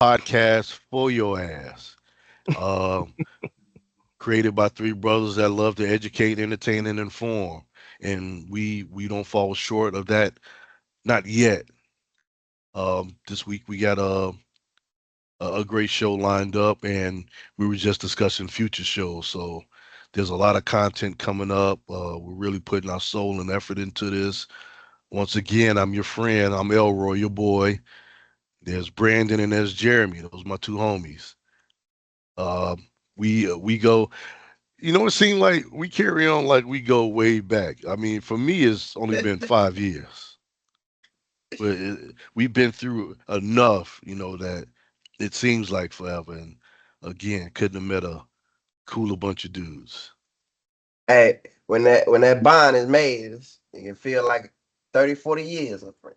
podcast for your ass. Uh, Created by three brothers that love to educate, entertain, and inform. And we don't fall short of that, not yet. This week we got a great show lined up, and we were just discussing future shows. So there's a lot of content coming up. We're really putting our soul and effort into this. Once again, I'm your friend. I'm Elroy, your boy. There's Brandon and there's Jeremy. Those are my two homies. Uh, we go. You know, it seems like we carry on like we go way back. I mean, for me, it's only been 5 years, but we've been through enough. That it seems like forever. And again, couldn't have met a cooler bunch of dudes. Hey, when that bond is made, it can feel like 30, 40 years of friend,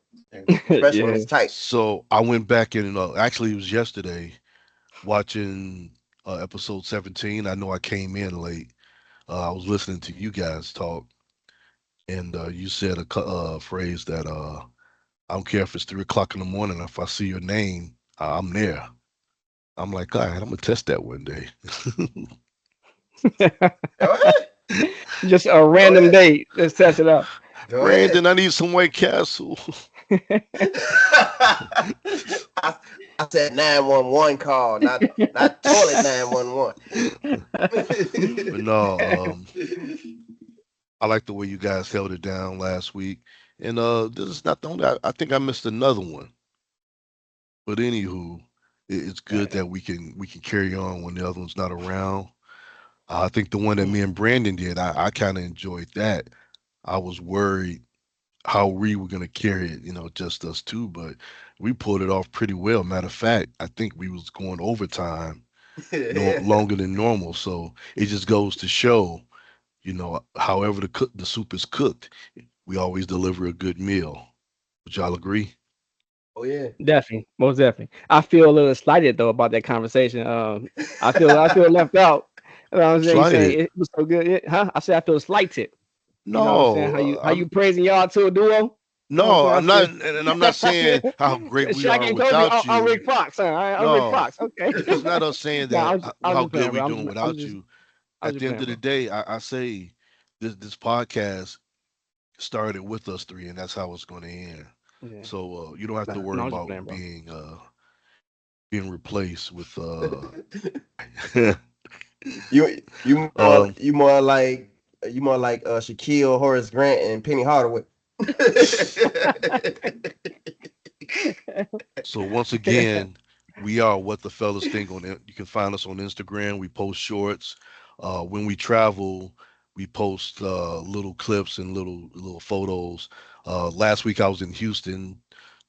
especially when Yeah. it's tight. So I went back and actually it was yesterday watching episode 17. I know I came in late. I was listening to you guys talk, and you said a phrase that I don't care if it's 3 o'clock in the morning. If I see your name, I'm there. I'm like, all right, I'm gonna test that one day. Go ahead. Just a Go random ahead. date. Let's test it out. Go ahead. Brandon, I need some White Castle. I, I said 911 call, not toilet 911. But no, I like the way you guys held it down last week. And this is not the only. I think I missed another one. But anywho, it's good that we can carry on when the other one's not around. I think the one that me and Brandon did, I kind of enjoyed that. I was worried how we were gonna carry it, just us two, but we pulled it off pretty well. Matter of fact, I think we was going overtime, no longer than normal. So it just goes to show, however the soup is cooked, we always deliver a good meal. Would y'all agree? Oh yeah. Definitely, most definitely. I feel a little slighted though about that conversation. I feel left out. You know what I'm saying? You saying Slighted? it was so good, huh? I said I feel slighted. You know what I'm saying? No, How you praising y'all to a duo? You know what I'm no, saying? I'm not, and I'm not I saying feel how great we Shaq are ain't told you without I'm you. Rick Fox. Huh? I'm Rick No, Fox. Okay. it's not us saying No, that I was how just good playing, we bro. doing without you. I was At just the end playing, of the bro. day, I say this podcast started with us three, and that's how it's going to end. Yeah. So you don't have to worry No, I was just about playing, bro. being replaced with um you more like Shaquille, Horace Grant, and Penny Hardaway. so once again, we are what the fellas think on it. You can find us on Instagram. We post shorts. When we travel, we post little clips and little photos. Last week I was in Houston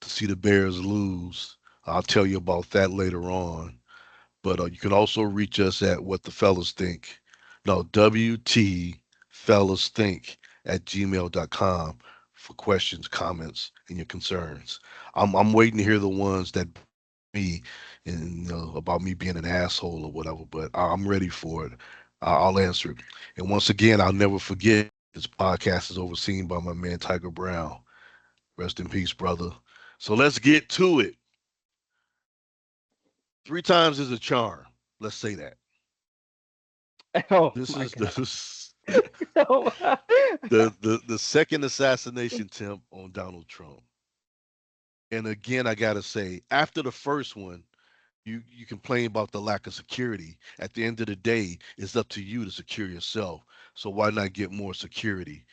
to see the Bears lose. I'll tell you about that later on. But you can also reach us at what the fellas think. No, WT fellas think at gmail.com for questions, comments, and your concerns. I'm waiting to hear the ones that me and about me being an asshole or whatever, but I'm ready for it. I'll answer it. And once again, I'll never forget this podcast is overseen by my man Tiger Brown. Rest in peace, brother. So let's get to it. Three times is a charm. Let's say that. Oh This my is god. the Oh my. the second assassination attempt on Donald Trump. And again, I gotta say, after the first one, you complain about the lack of security. At the end of the day, it's up to you to secure yourself. So why not get more security?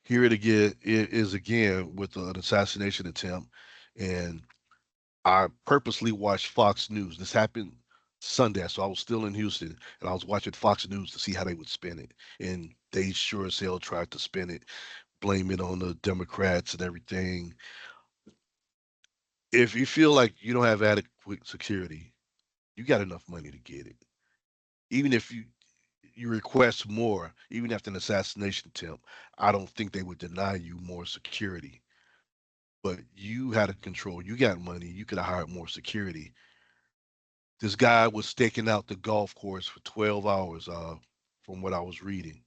Here it is again with an assassination attempt, and I purposely watched Fox News. This happened Sunday, so I was still in Houston, and I was watching Fox News to see how they would spin it. And they sure as hell tried to spin it, blame it on the Democrats and everything. If you feel like you don't have adequate security, you got enough money to get it. Even if you request more, even after an assassination attempt, I don't think they would deny you more security. But you had a control. You got money. You could have hired more security. This guy was staking out the golf course for 12 hours, from what I was reading.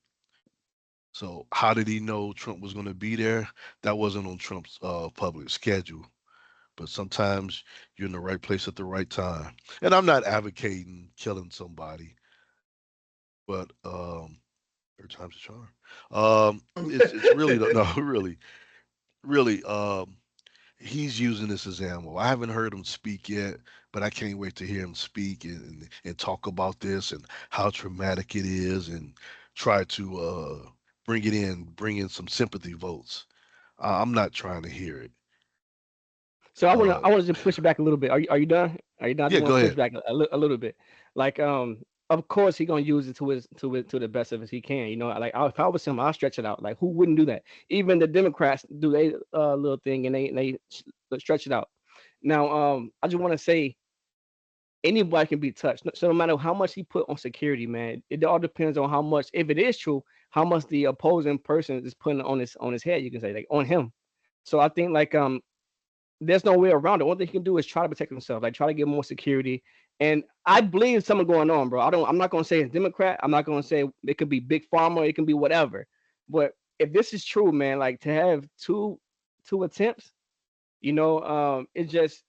So how did he know Trump was going to be there? That wasn't on Trump's public schedule. but sometimes you're in the right place at the right time. And I'm not advocating killing somebody, but third time's a charm. It's really no, really. He's using this as ammo. I haven't heard him speak yet, but I can't wait to hear him speak and talk about this and how traumatic it is and try to bring in some sympathy votes. I'm not trying to hear it. So Uh, I want to push it back a little bit. Are you done? Are you done? I just yeah, want go to push ahead. back a little bit. Like of course he gonna use it to the best of his he can. You know, like if I was him, I'll stretch it out. Like who wouldn't do that? Even the Democrats do they little thing and they stretch it out. Now I just want to say anybody can be touched. So no matter how much he put on security, man, it all depends on how much, if it is true, how much the opposing person is putting on his head. You can say like on him. So I think like there's no way around it. One thing he can do is try to protect himself, like try to get more security. And I believe something going on, bro. I'm not gonna say it's Democrat. I'm not gonna say it could be big pharma. It can be whatever. But if this is true, man, like to have two attempts, it's just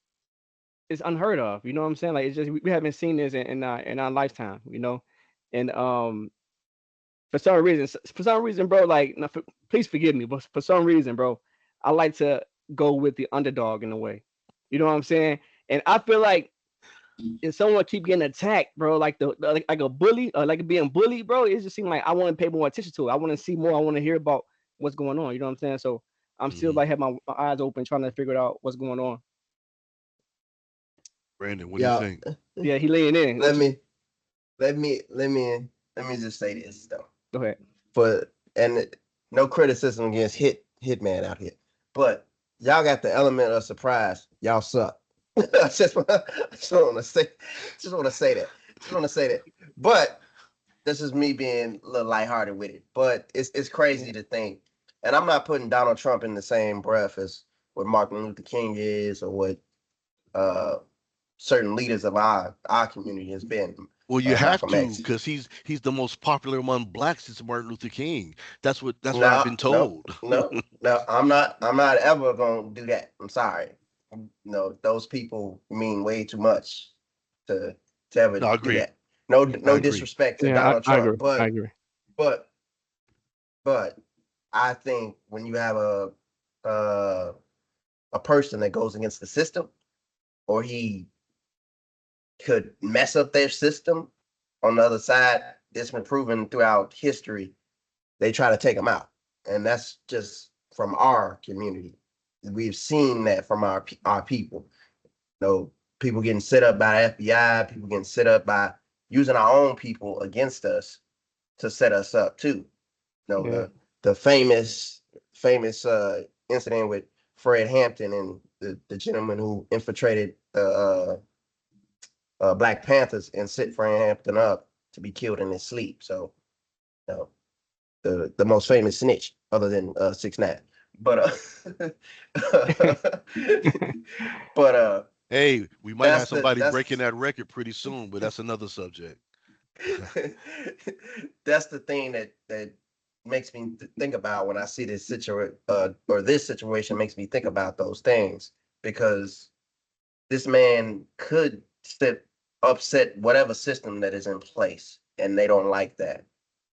it's unheard of. You know what I'm saying? Like it's just we haven't seen this in our lifetime. And for some reason, bro, like now, please forgive me, but for some reason, bro, I like to go with the underdog in a way. You know what I'm saying? And I feel like if someone keep getting attacked, bro, like like a bully, like being bullied, bro, it just seems like I want to pay more attention to it. I want to see more. I want to hear about what's going on. You know what I'm saying? So I'm still Hmm. like have my eyes open, trying to figure out what's going on. Brandon, what do you Yeah. think? Yeah, he laying in. Let What you me let me just say this though. go ahead? For and no criticism against Hitman out here, but y'all got the element of surprise. Y'all suck. Just want to say, just want to say that. Just want to say that. But this is me being a little lighthearted with it. But it's crazy to think, and I'm not putting Donald Trump in the same breath as what Martin Luther King is or what uh certain leaders of our community has been. Well, you have Malcolm to X. because he's the most popular among blacks since Martin Luther King. That's what I've No, been no, told. no. I'm not ever gonna do that. I'm sorry. No, those people mean way too much to ever No, I do agree. that. No, I no agree. disrespect to Yeah, Donald I Trump, agree. I agree. but but I think when you have uh, a person that goes against the system, or he could mess up their system, on the other side, it's been proven throughout history they try to take him out, and that's just from our community. We've seen that from our people. You know, people getting set up by FBI, people getting set up by using our own people against us to set us up too. You know, Yeah. the famous incident with Fred Hampton and the gentleman who infiltrated the Black Panthers and set Fred Hampton up to be killed in his sleep. So, you know, the most famous snitch other than 6ix9ine. But but Hey, we might have that's the somebody breaking that's that record pretty soon, but that's another subject. that's the thing that makes me think about when I see this situation, or this situation makes me think about those things, because this man could upset whatever system that is in place, and they don't like that.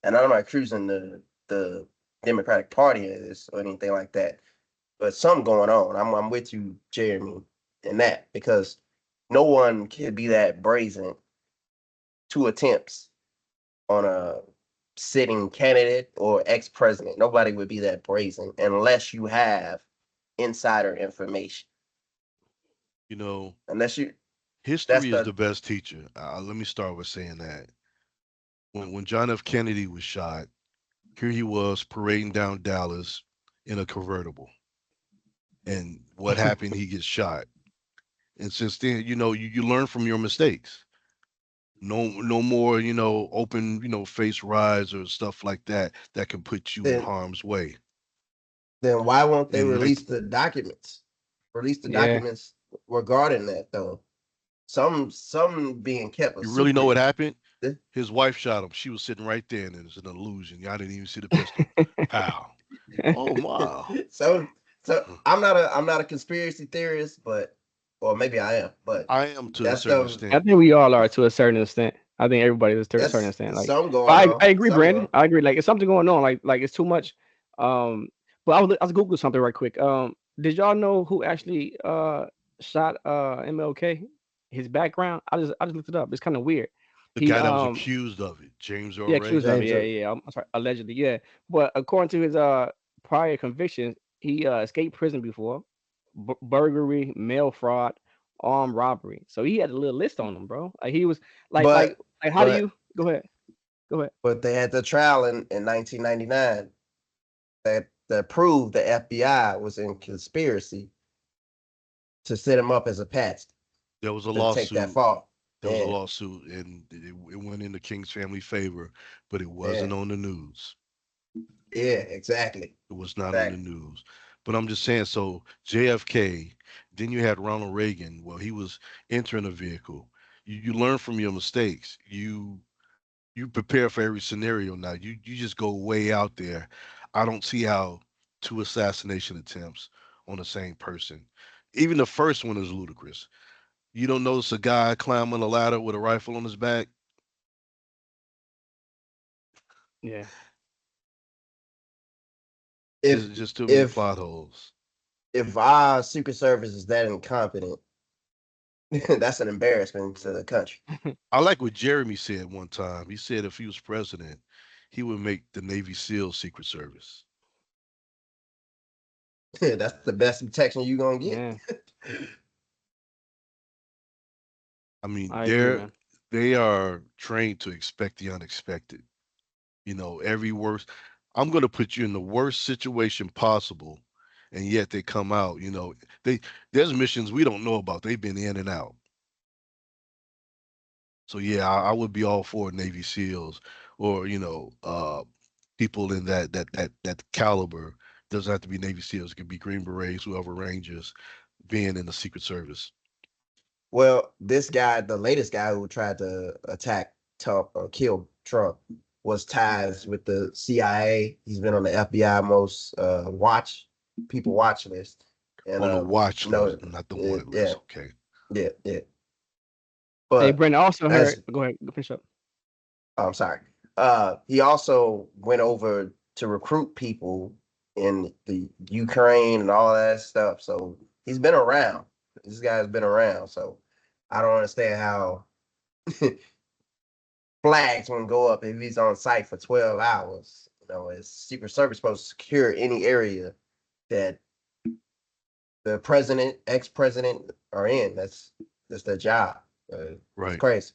And I'm not accusing the Democratic Party of this or anything like that, but something going on. I'm with you, Jeremy, in that, because no one can be that brazen. Two attempts on a sitting candidate or ex-president. Nobody would be that brazen unless you have insider information. You know, Unless you, that's history is the the best teacher. Let me start with saying that. When John F. Kennedy was shot, here he was parading down Dallas in a convertible. And what happened? He gets shot. And since then, you learn from your mistakes. No more, open, face rides or stuff like that that can put you in then harm's way. then why won't they And release the documents? Release the Yeah. documents regarding that though. Some being kept a you really know what secret. happened? His wife shot him. She was sitting right there, and it's an illusion. Y'all didn't even see the pistol. Pow. Oh wow. so so I'm not a conspiracy theorist, but or maybe I am, but I am to a that certain stuff I extent. think we all are to a certain extent. I think everybody is to a certain that's extent. Like, something but going I on. agree, Something Brandon. going. I agree. Like, it's something going on. Like it's too much. But I was Google something right quick. Did y'all know who actually shot MLK? His background. I just looked it up. It's kind of weird. The He guy that was accused of it, James Yeah, Earl Ray. accused of it. James. Yeah, yeah. I'm sorry, allegedly. Yeah, but according to his prior convictions, he escaped prison before, burglary, mail fraud, armed robbery. So he had a little list on him, bro. Like he was like like But like how do but you go ahead? Go ahead. but they had the trial in 1999 that proved the FBI was in conspiracy to set him up as a patch There was a to take that lawsuit. fall. There was a Yeah, lawsuit, and it went in the King's family favor, but it yeah, wasn't on the news. yeah, exactly, It was not on the exactly. news. But I'm just saying, so JFK, then you had Ronald Reagan. Well, he was entering a vehicle. You learn from your mistakes. You prepare for every scenario now. You just go way out there. I don't see how two assassination attempts on the same person. Even the first one is ludicrous. You don't notice a guy climbing a ladder with a rifle on his back. Yeah. If It's just too many if plot holes. if our Secret Service is that incompetent, that's an embarrassment to the country. I like what Jeremy said one time. He said if he was president, he would make the Navy SEAL Secret Service. That's the best protection you're gonna get. Yeah, I mean, I agree, man. they are trained to expect the unexpected. Every worst. I'm going to put you in the worst situation possible, and yet they come out. They there's missions we don't know about. They've been in and out. So yeah, I would be all for Navy SEALs or people in that caliber. Doesn't have to be Navy SEALs. It could be Green Berets, whoever Rangers, being in the Secret Service. Well, this guy, the latest guy who tried to attack Trump or kill Trump, was ties with the CIA. He's been on the FBI most watch list, and On the watch no, list, not the wanted yeah, list. Okay. yeah. Hey, But Brandon, I also heard. as Go ahead, go finish up. I'm sorry, he also went over to recruit people in the Ukraine and all that stuff. So he's been around. This guy's been around. So I don't understand how flags wouldn't go up if he's on site for 12 hours. As Secret Service supposed to secure any area that the president, ex-president are in. That's their job. It's Right. crazy.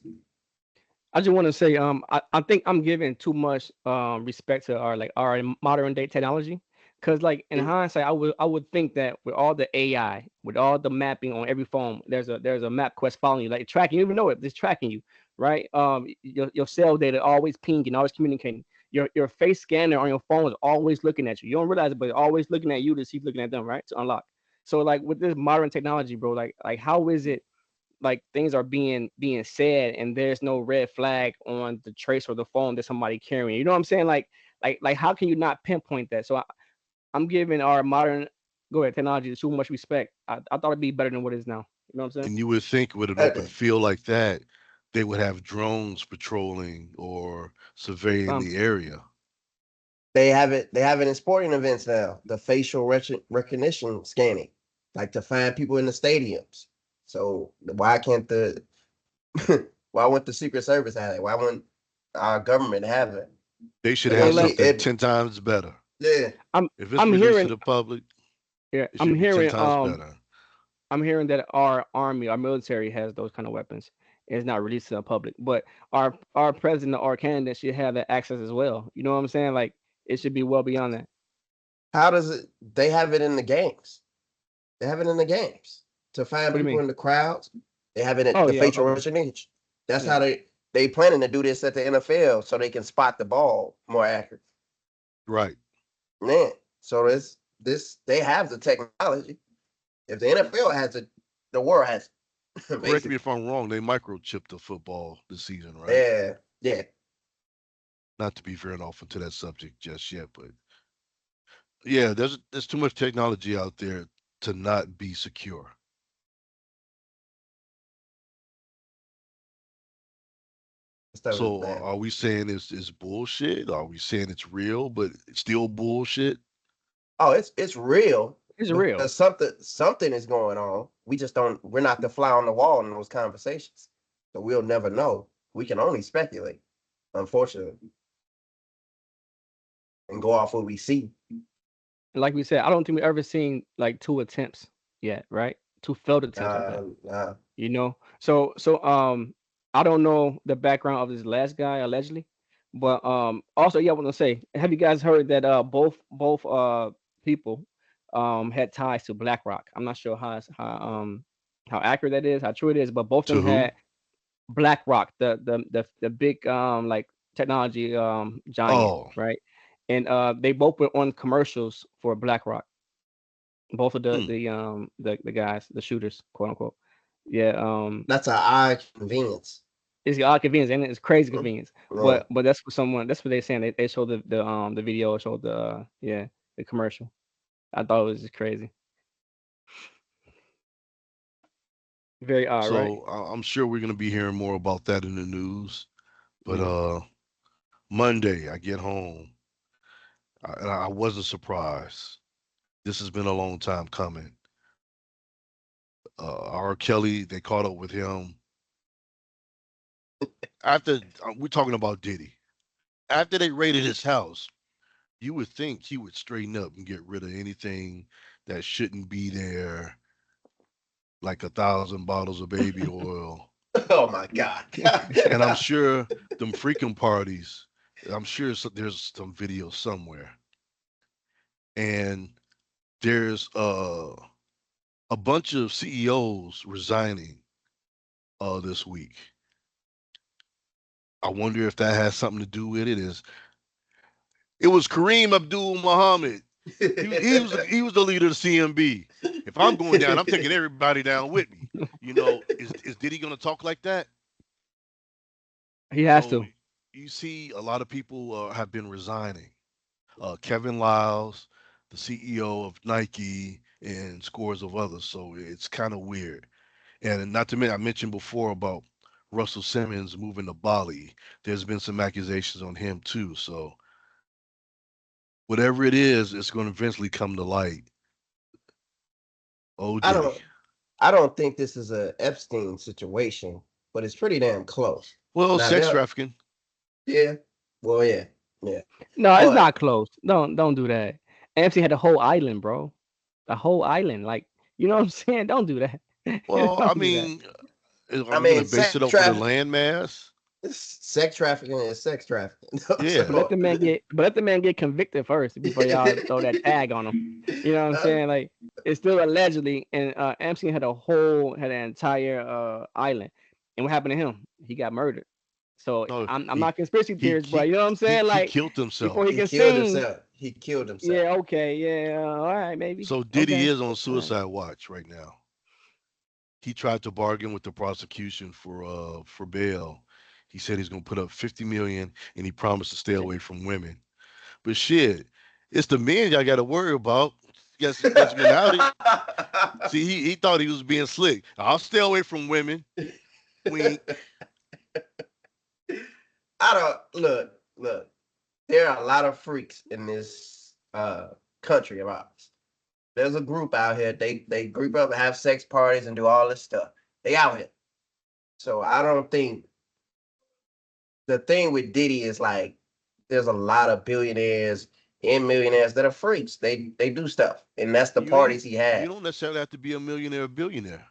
I just want to say, I think I'm giving too much respect to our modern day technology, because like in hindsight, I would think that with all the AI, with all the mapping on every phone, there's a map quest following you, like tracking. You even know it, it's tracking you, right? Your cell data always pinging, always communicating. Your face scanner on your phone is always looking at you. You don't realize it, but it's always looking at you to see if looking at them, right? To unlock. So like with this modern technology, bro, like how is it? Like things are being said and there's no red flag on the trace or the phone that somebody carrying. You know what I'm saying? Like how can you not pinpoint that? So I'm giving our modern go ahead technology too much respect. I thought it'd be better than what it is now. You know what I'm saying? And you would think with an Uh, open field like that, they would have drones patrolling or surveying Some the area. they have it. They have it in sporting events now. The facial recognition scanning, like to find people in the stadiums. So why can't the why wouldn't the Secret Service have it? Why wouldn't our government have it? They should Like so have let something 10 times better. yeah. I'm If it's I'm released to hearing the public, yeah, it I'm should be ten hearing times better. I'm hearing that our army, our military has those kind of weapons. It's not released to the public, but our president or candidate should have that access as well. You know what I'm saying? Like it should be well beyond that. How does it? They have it in the games. They have it in the games to find What do you people mean? in the crowds. They have it at Oh the yeah, facial okay, recognition. That's yeah. how they planning to do this at the NFL so they can spot the ball more accurate. Right. Man, so this they have the technology. If the NFL has it, the world has it, Correct me basically. if I'm wrong. They microchipped the football this season, right? Yeah, yeah. Not to be veering off into that subject just yet, but yeah, there's too much technology out there to not be secure. Stuff is So bad. are we saying it's bullshit? Are we saying it's real, but it's still bullshit? Oh, it's real It's because real. something is going on. We just don't. We're not the fly on the wall in those conversations, so we'll never know. We can only speculate, unfortunately, and go off what we see. Like we said, I don't think we ever seen like two attempts yet, right? Two failed attempts at that. Nah. You know. So I don't know the background of this last guy allegedly, but also yeah, I want to say, have you guys heard that both people had ties to BlackRock? I'm not sure how accurate that is, how true it is, but both of To them who? had BlackRock, the big like technology giant, Oh, right? And they both were on commercials for BlackRock. Both of hmm. the guys, the shooters, quote unquote. Yeah, That's an odd convenience. it's odd convenience and it's crazy Mm, convenience. yeah. But that's what someone that's what they're saying. They showed the video, showed the commercial. I thought it was just crazy. Very odd, right? So I'm sure we're gonna be hearing more about that in the news. But Mm. Monday I get home, and I wasn't surprised. This has been a long time coming. R. Kelly, they caught up with him after we're talking about Diddy. After they raided his house, you would think he would straighten up and get rid of anything that shouldn't be there, like 1,000 bottles of baby oil. Oh my God. And I'm sure them freaking parties. I'm sure there's some video somewhere, and there's a bunch of CEOs resigning this week. I wonder if that has something to do with it. It was Kareem Abdul Muhammad. He was the leader of the CMB. If I'm going down, I'm taking everybody down with me. Is Diddy gonna talk like that? He has So to. you see, a lot of people have been resigning. Kevin Lyles, the CEO of Nike, and scores of others. So it's kind of weird. And not to mention, I mentioned before about Russell Simmons moving to Bali. There's been some accusations on him too. So whatever it is, it's going to eventually come to light. Oh, I Diddy. don't. I don't think this is a Epstein situation, but it's pretty damn close. Well, Now sex there, trafficking. yeah, well, yeah, yeah, No, it's but not close. Don't do that. AMC had the whole island, bro. The whole island. Like, you know what I'm saying? Don't do that. Well, I Don't do that. mean, are I we going to mean, base it off of the landmass? sex trafficking is sex trafficking. But Yeah. let the man get convicted first before y'all throw that tag on him. You know what I'm Uh, saying? Like it's still allegedly, and Epstein had an entire island. And what happened to him? He got murdered. So No, I'm he not conspiracy he theorist, but he you know what I'm he saying? he Like killed before he himself. he can killed sing, himself. He killed himself. yeah, okay, yeah, all right, maybe, So Diddy okay, is on all right. suicide watch right now. He tried to bargain with the prosecution for bail. He said he's going to put up 50 million and he promised to stay away from women. But shit, it's the men y'all got to worry about. Guess now they see he thought he was being slick. I'll stay away from women. Wink. I don't look. There are a lot of freaks in this country of ours. There's a group out here. They group up and have sex parties and do all this stuff. They out here. So I don't think the thing with Diddy is like there's a lot of billionaires and millionaires that are freaks. They do stuff, and that's the You ain't parties he you had. don't necessarily have to be a millionaire or billionaire.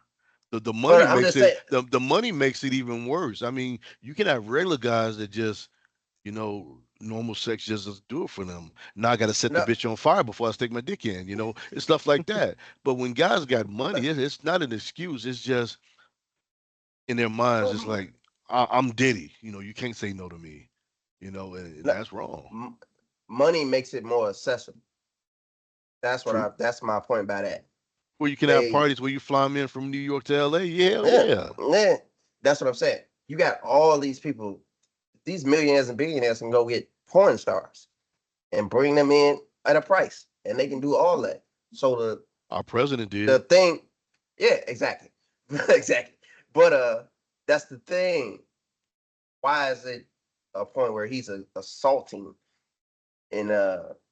The money But I'm makes just it saying, the money makes it even worse. I mean, you can have regular guys that just normal sex just doesn't do it for them. Now I got to set the no, bitch on fire before I stick my dick in. It's stuff like that. But when guys got money, it's not an excuse. It's just in their minds. It's like I'm Diddy. You can't say no to me. And no, that's wrong. money makes it more accessible. That's what True. I. That's my point by that. Where you can have They, parties where you fly them in from New York to LA. Yeah, hell yeah, yeah. yeah. That's what I'm saying. You got all these people, these millionaires and billionaires can go get porn stars and bring them in at a price, and they can do all that. So Our president the did. thing, yeah, exactly, exactly. But that's the thing. why is it a point where he's assaulting and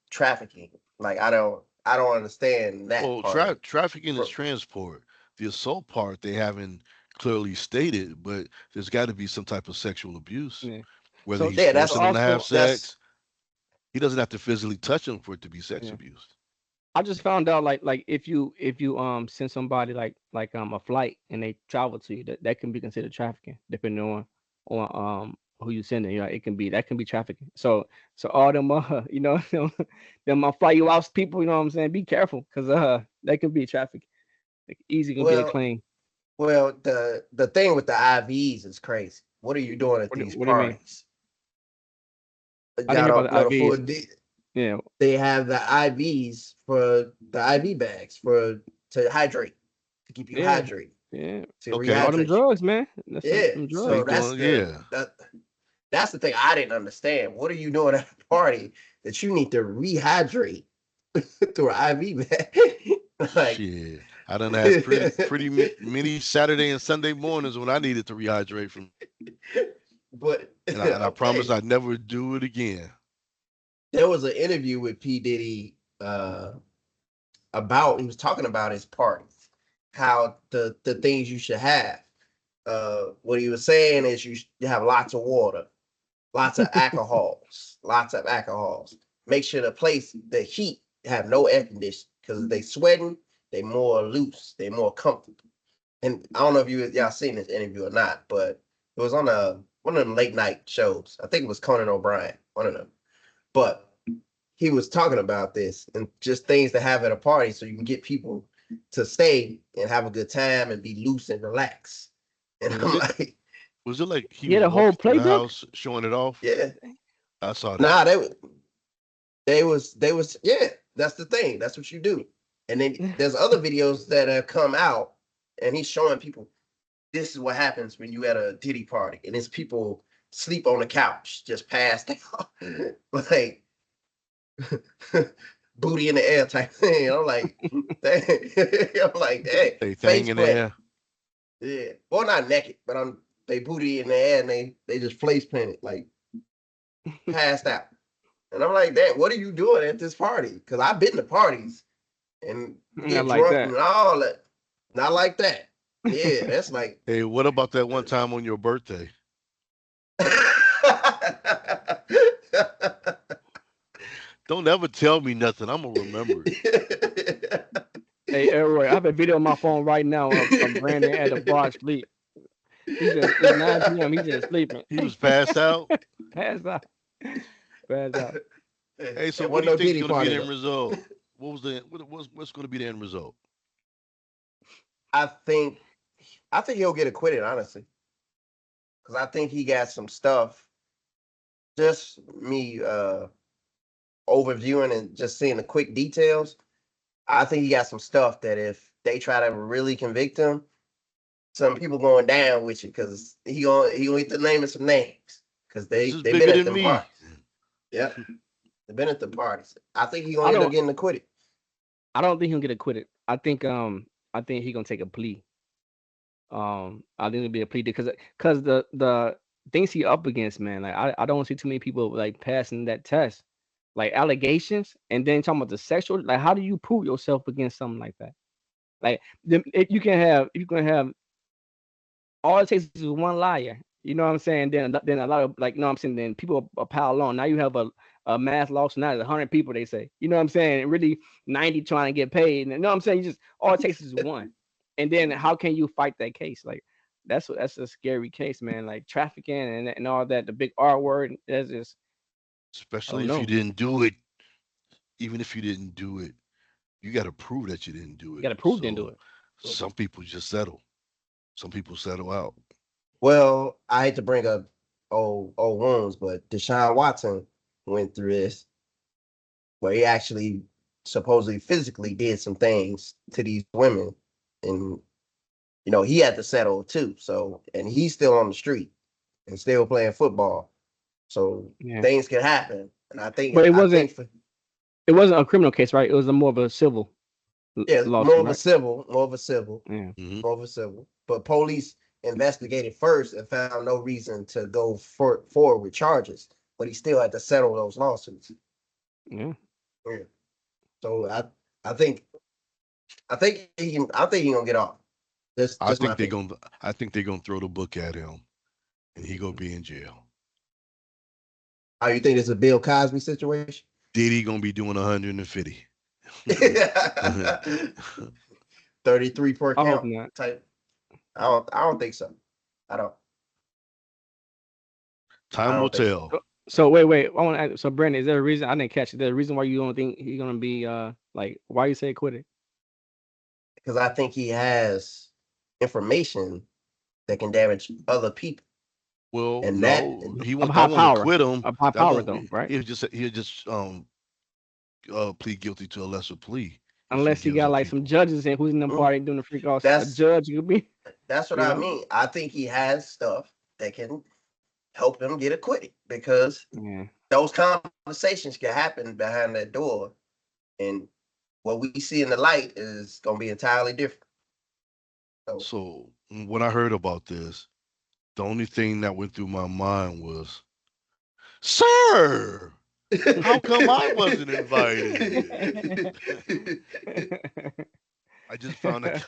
trafficking? Like I don't understand that Well, part of it. trafficking is For, transport. The assault part they haven't clearly stated, but there's got to be some type of sexual abuse, Yeah. whether So he's yeah, so forcing that's them to have also, that's sex. He doesn't have to physically touch them for it to be sex yeah. abuse. I just found out like if you send somebody like a flight and they travel to you, that can be considered trafficking depending on who you sending. You know, it can be that can be trafficking. So all them them fly you out people. You know what I'm saying? Be careful because that can be trafficking. Like, easy can get a well, claim. the thing with the IVs is crazy. What are you doing at these What do you mean? parties? I didn't Y'all hear don't about the know the full. IVs. Yeah, They have the IVs for the IV bags for to hydrate, to keep you yeah, hydrated, yeah. to That's all Okay, them rehydrate you. drugs, man. That's Yeah, them they so drugs. that's doing yeah. that's the thing I didn't understand. What are you doing at a party that you need to rehydrate through an IV bag? Like, Shit, I done had many Saturday and Sunday mornings when I needed to rehydrate from, but and I promise okay, I'd never do it again. there was an interview with P Diddy about he was talking about his parties, how the things you should have. What he was saying is you have lots of water, lots of alcohols. Make sure the place, the heat, have no air conditioning because they sweating, they more loose, they more comfortable. And I don't know if y'all seen this interview or not, but it was on one of them late night shows. I think it was Conan O'Brien, one of them. But he was talking about this and just things to have at a party so you can get people to stay and have a good time and be loose and relax. And Was I'm it like, was it like he You had was a whole walking through the playbook. house showing it off? yeah, I saw that. nah, they was yeah. That's the thing. That's what you do. And then there's other videos that have come out, and he's showing people this is what happens when you at a Diddy party, and it's people sleep on the couch, just passed out, like booty in the air type thing. I'm like, dang. I'm like, hey, They thing face in the planted. air. Yeah, well, not naked, but I'm they booty in the air and they just face planted, like passed out. And I'm like, damn, what are you doing at this party? Because I've been to parties and Not get like drunk that. and all that. Not like that. Yeah, that's like Hey, what about that one time on your birthday? Don't ever tell me nothing. I'm gonna remember it. Hey, Elroy, I have a video on my phone right now of Brandon at a bar asleep. He just it's 9 p.m. He just sleeping. He was passed out. Pass out. Pass out. Hey, so It what wasn't do you no think is Diddy going to be party the end though. result? What's going to be the end result? I think I think he'll get acquitted, honestly. Because I think he got some stuff. Just me overviewing and just seeing the quick details. I think he got some stuff that if they try to really convict him, some people going down with you because he gonna get the name of some names because This they is they been bigger at than them me. parties. Yep, they've been at the parties. I think he I gonna end up don't getting acquitted. I don't think he'll get acquitted. I think he gonna take a plea. I think it'll be a plea because the things he up against, man. Like I don't see too many people like passing that test. Like allegations, and then talking about the sexual. Like how do you prove yourself against something like that? Like if you can have all it takes is one liar. You know what I'm saying? Then a lot of like, you know what I'm saying? Then people are pile on. Now you have a mass lawsuit. Now there's 100 people. They say, you know what I'm saying? And really 90 trying to get paid. And you know what I'm saying? You just all it takes is one. And then how can you fight that case? Like that's a scary case, man. Like trafficking and all that. The big R word. That's just I Especially don't if you know. didn't do it. Even if you didn't do it, you got to prove that you didn't do You it. got to prove they do So it. some people just settle. Some people settle out. Well, I hate to bring up old wounds, but Deshaun Watson went through this where he actually supposedly physically did some things to these women, and he had to settle too. So, and he's still on the street and still playing football. So Yeah. things can happen, and I think But it I wasn't think for it wasn't a criminal case, right? It was a more of a civil yeah, lawsuit, right? more of a civil, Yeah. Hmm. more of a civil. But police investigated first and found no reason to go forward with charges, but he still had to settle those lawsuits. Yeah. Yeah. So I think I think he gonna get off. I Just my think they're opinion. gonna I think they're gonna throw the book at him and he gonna be in jail. How you think this is a Bill Cosby situation? Diddy gonna be doing 150. 33 per I hope count not. type. I don't think so. I don't I Time will don't think so. So, tell. so wait. I want to. So, Brandon, is there a reason I didn't catch it? There's a reason why you don't think he's gonna be like why you say quit it? Because I think he has information that can damage other people. Well, And that no, he Of want. I high want to power, quit him. of high That power won't. though, right? He'll just plead guilty to a lesser plea if he Unless he gives got up like some people. judges in who's in them mm, party doing the freak offs. A that's judge could be, that's what you I know. mean. I think he has stuff that can help him get acquitted because Yeah. those conversations can happen behind that door, and what we see in the light is going to be entirely different. So So when I heard about this, the only thing that went through my mind was, "Sir, how come I wasn't invited?" I just found that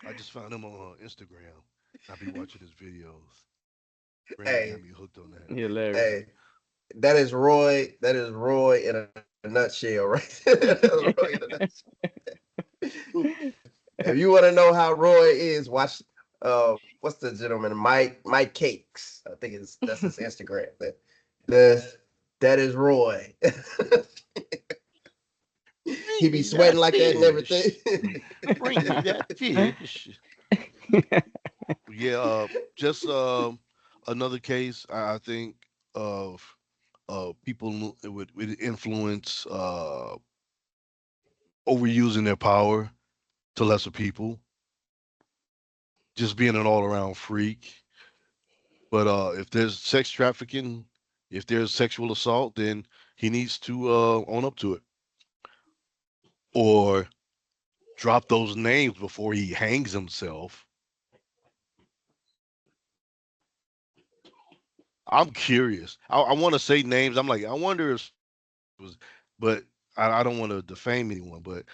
I just found him on Instagram. I be watching his videos. Brandon got hey, me hooked on that. Hilarious. hey, that is Roy. That is Roy in a nutshell, right? Roy in a nutshell. If you want to know how Roy is, watch what's the gentleman? Mike Cakes. I think it's that's his Instagram. The that is Roy. He Bring be me that sweating like that and everything. fish. Bring me that fish. Yeah, just another case. I think of people with influence overusing their power to lesser people, just being an all around freak. But if there's sex trafficking, if there's sexual assault, then he needs to own up to it or drop those names before he hangs himself. I'm curious. I want to say names. I'm like, I wonder if it was, but I don't want to defame anyone. But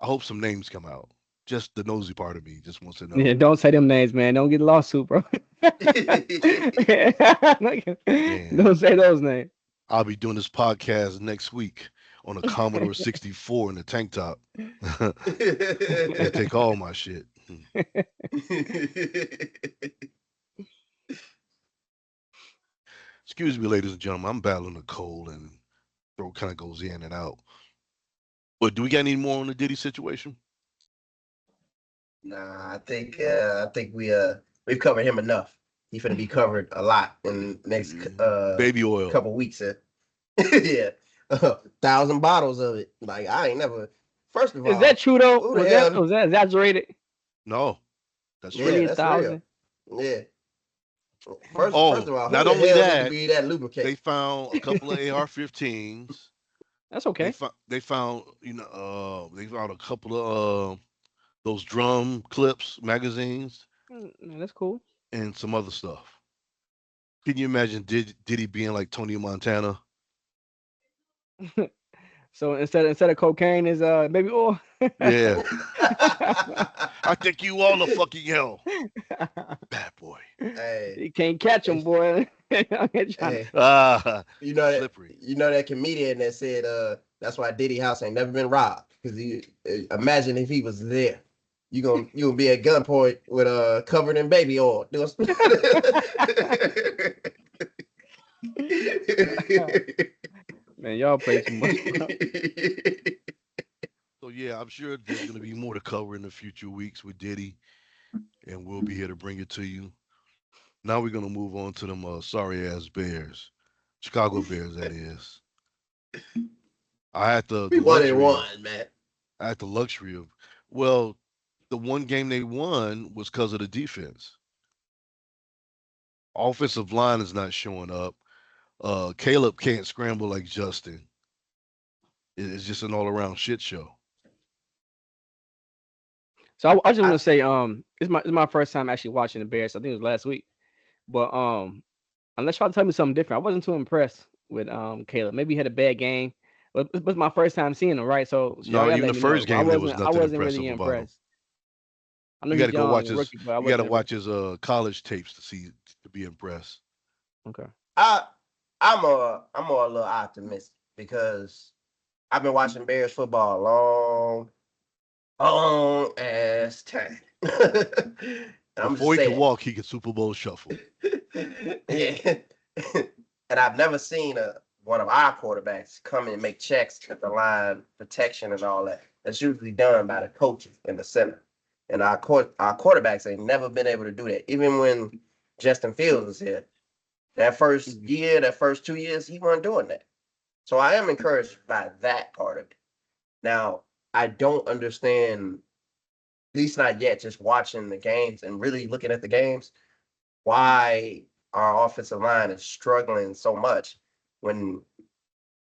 I hope some names come out. Just the nosy part of me just wants to Yeah, know. don't say them names, man. Don't get a lawsuit, bro. Don't Man, say those names. I'll be doing this podcast next week on a Commodore 64 in a tank top. They take all my shit. Excuse me, ladies and gentlemen. I'm battling a cold and throat kind of goes in and out. But do we got any more on the Diddy situation? Nah, I think we've covered him enough. He's gonna be covered a lot in the next Baby oil. couple weeks. Yeah, 1,000 bottles of it. Like I ain't never. First of Is that all, true though? who the hell? Was that exaggerated? No, that's Yeah, Really, true. a that's real. thousand? Yeah. First Oh, of all, who not the only hell need to that, be that they lubricate? found a couple of AR-15s. That's okay. They found a couple of those drum clips magazines That's cool. and some other stuff. Can you imagine Diddy being like Tony Montana? So instead of cocaine is baby oil. Yeah, I think you all the fucking hell, bad boy. Hey, You can't catch them, hey, boy. I'm trying hey, Ah, slippery. you know that comedian that said that's why Diddy house ain't never been robbed because he imagine if he was there. You gonna be at gunpoint with covered in baby oil. Man, y'all play too much, bro. So yeah, I'm sure there's gonna be more to cover in the future weeks with Diddy, and we'll be here to bring it to you. Now we're gonna move on to them sorry ass Bears, Chicago Bears. That is. I had We the one and luxury of one, man. I had the luxury of well, the one game they won was because of the defense. Offensive line is not showing up. Caleb can't scramble like Justin. It's just an all around shit show. So I just want I to say, it's my first time actually watching the Bears. I think it was last week, but unless y'all tell me something different, I wasn't too impressed with Caleb. Maybe he had a bad game, but it was my first time seeing him, right? So No, y'all gotta even let the me know. first But I game there was wasn't I nothing wasn't really impressive about him. impressed. I know You got to he's go young watch and his. rookie, but I You got to wasn't really watch his college tapes to see to be impressed. okay. I I'm a little optimistic because I've been watching Bears football a long ass time. I'm just Before he could saying. walk, he could Super Bowl shuffle. Yeah. And I've never seen one of our quarterbacks come and make checks at the line, protection, and all that. That's usually done by the coaches in the center. And our quarterbacks ain't never been able to do that. Even when Justin Fields was here, that first Mhm. year, that first 2 years, he wasn't doing that. So I am encouraged by that part of it. Now, I don't understand, at least not yet, just watching the games and really looking at the games, why our offensive line is struggling so much when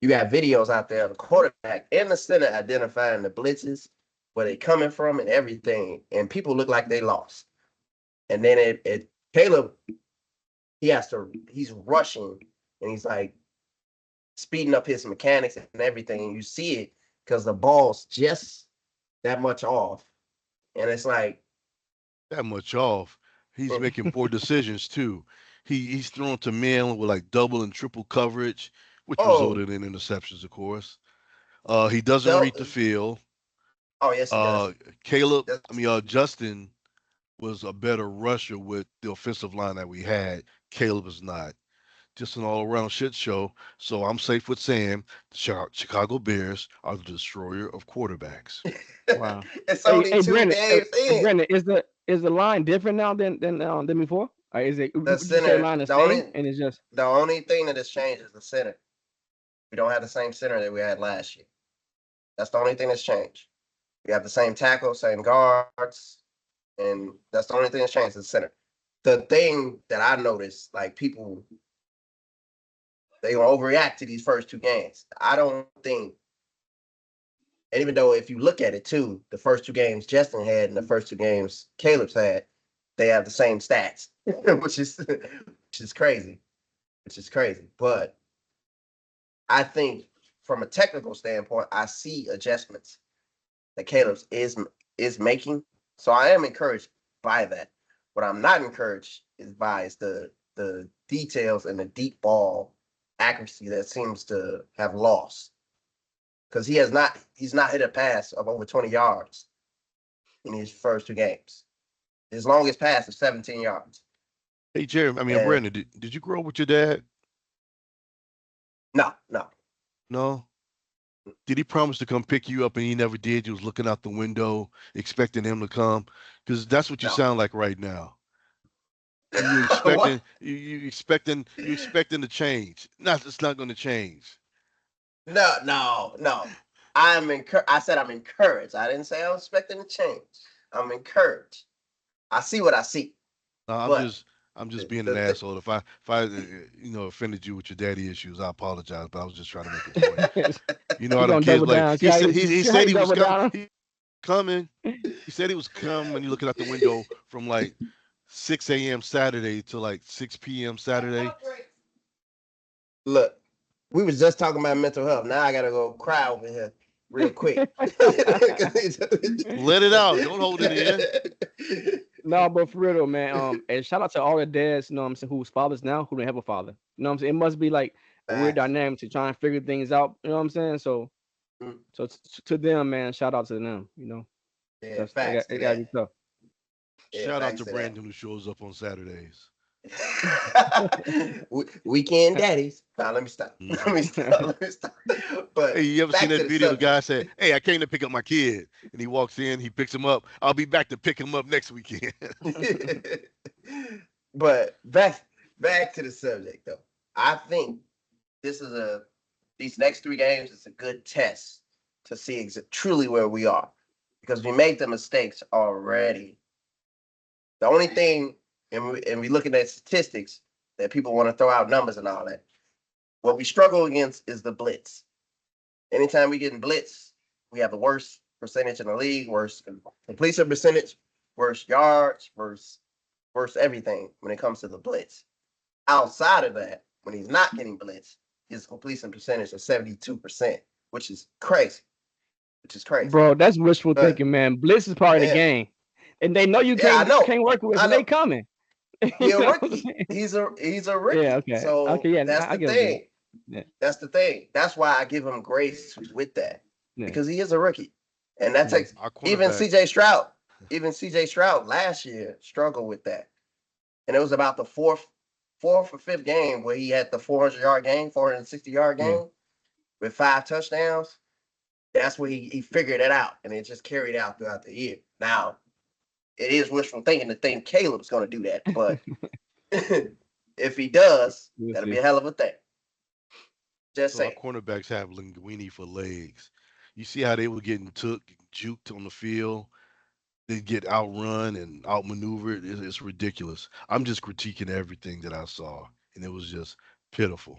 you got videos out there of the quarterback and the center identifying the blitzes, where they coming from and everything, and people look like they lost. And then it Caleb, he's rushing and he's like speeding up his mechanics and everything, and you see it because the ball's just that much off. And it's like, That much off. He's making poor decisions too. He's thrown to men with like double and triple coverage, which oh, resulted in interceptions, of course. He doesn't read the Del- field. oh yes, he Uh, does. Caleb, I That's, mean, Justin was a better rusher with the offensive line that we had. Caleb is not. Just an all around shit show. So I'm safe with saying the Chicago Bears are the destroyer of quarterbacks. Wow. it's Hey, only hey, two Brandon. Hey, games in. Brandon, is the line different now than before? Or is it? The Would you say the center, line the same? And it's just the only thing that has changed is the center. We don't have the same center that we had last year. That's the only thing that's changed. We have the same tackle, same guards, and that's the only thing that's changed is the center. The thing that I noticed, like people, they gonna overreact to these first two games. I don't think, and even though if you look at it too, the first two games Justin had and the first two games Caleb's had, they have the same stats, which is crazy, which is crazy. But I think from a technical standpoint, I see adjustments that Caleb's is making. So I am encouraged by that. What I'm not encouraged is by is the details and the deep ball accuracy that seems to have lost because he's not hit a pass of over 20 yards in his first two games. His longest pass is 17 yards. Hey, Jeremy, I mean, And Brandon, did you grow up with your dad? no, no, No. Did he promise to come pick you up and he never did? You was looking out the window expecting him to come? Because that's what you no. sound like right now. You What? expecting you expecting to change. Not it's not going to change. No, no, no. I said I'm encouraged. I didn't say I'm expecting to change. I'm encouraged. I see what I see. No, But I'm just the, being an the th- asshole. If I offended you with your daddy issues, I apologize. But I was just trying to make a point. You know he how them gonna kids double like down. he said he See how said he he was double down? coming. He said he was coming when you looking out the window from like 6 a.m. Saturday to like 6 p.m. Saturday. look, we was just talking about mental health. Now I gotta go cry over here real quick. Let it out. Don't hold it in. No, but for real though, man. And shout out to all the dads, you know what I'm saying, whose fathers now who don't have a father. You know what I'm saying? It must be like a weird Facts. dynamic to try and figure things out. You know what I'm saying? So, Mm, to them, man, shout out to them. You know, yeah, that's facts to it gotta that. be tough. Yeah, Shout out facts to to that. Brandon who shows up on Saturdays. Weekend daddies. Now let me stop. Let me Hmm. stop. Let me stop. Hey, But you ever seen back to that the video? The guy subject. said, "Hey, I came to pick up my kid," and he walks in, he picks him up. I'll be back to pick him up next weekend. But back to the subject though. I think this is a these next three games is a good test to see truly where we are because we made the mistakes already. The only thing, and we looking at statistics that people want to throw out numbers and all that. What we struggle against is the blitz. Anytime we get in blitz, we have the worst percentage in the league, worst completion percentage, worst yards, worst everything when it comes to the blitz. Outside of that, when he's not getting blitzed, his completion percentage is 72%, which is crazy. Which is crazy. Bro, that's wishful But thinking, man. Blitz is part of the yeah, game, and they know you yeah, I know. can't work with it, I so they know. coming. He You a know what I'm rookie. saying? He's a Yeah. rookie. Okay. Okay. So Yeah. that's I the get what you're saying. thing. Yeah. That's the thing. That's why I give him grace with that. Yeah. Because he is a rookie. And that Yeah. takes Our even cornerback, CJ Stroud, even CJ Stroud last year struggled with that. And it was about the fourth or fifth game where he had the 400-yard game, 460-yard Yeah. game with 5 touchdowns. That's where he figured it out. And it just carried out throughout the year. Now, it is wishful thinking to think Caleb's going to do that. But if he does, We'll that'll be see. a hell of a thing. Just so our saying. cornerbacks have linguini for legs. You see how they were getting took, juked on the field. They get outrun and outmaneuvered. It's ridiculous. I'm just critiquing everything that I saw, and it was just pitiful.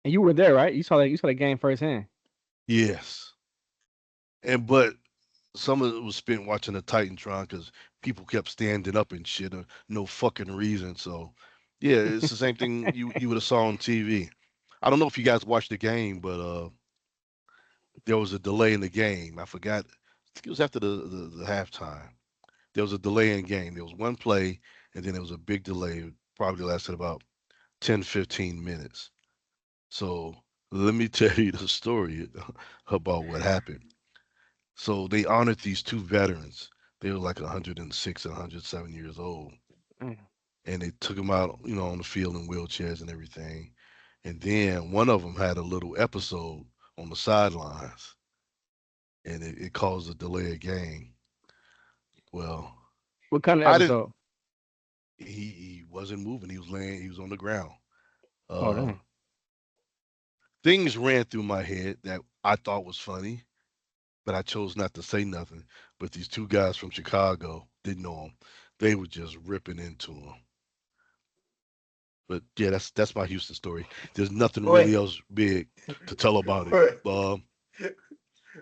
And you were there, right? You saw the game firsthand. Yes, and but some of it was spent watching the Titantron because people kept standing up and shit, no fucking reason. So, yeah, it's the same thing you would have saw on TV. I don't know if you guys watched the game, but there was a delay in the game. I forgot. I think it was after the halftime. There was a delay in game. There was one play, and then there was a big delay. It probably lasted about 10, 15 minutes. So let me tell you the story about what happened. So they honored these two veterans. They were like 106 and 107 years old, Mm. and they took them out, on the field in wheelchairs and everything. And then one of them had a little episode on the sidelines, and it caused a delay of game. Well, What kind of I didn't. episode? He wasn't moving. He was laying. He was on the ground. Oh, Uh, dang. Things ran through my head that I thought was funny, but I chose not to say nothing. But these two guys from Chicago didn't know him. They were just ripping into him. But yeah, that's my Houston story. There's nothing really Wait, else big to tell about it. wait. Um,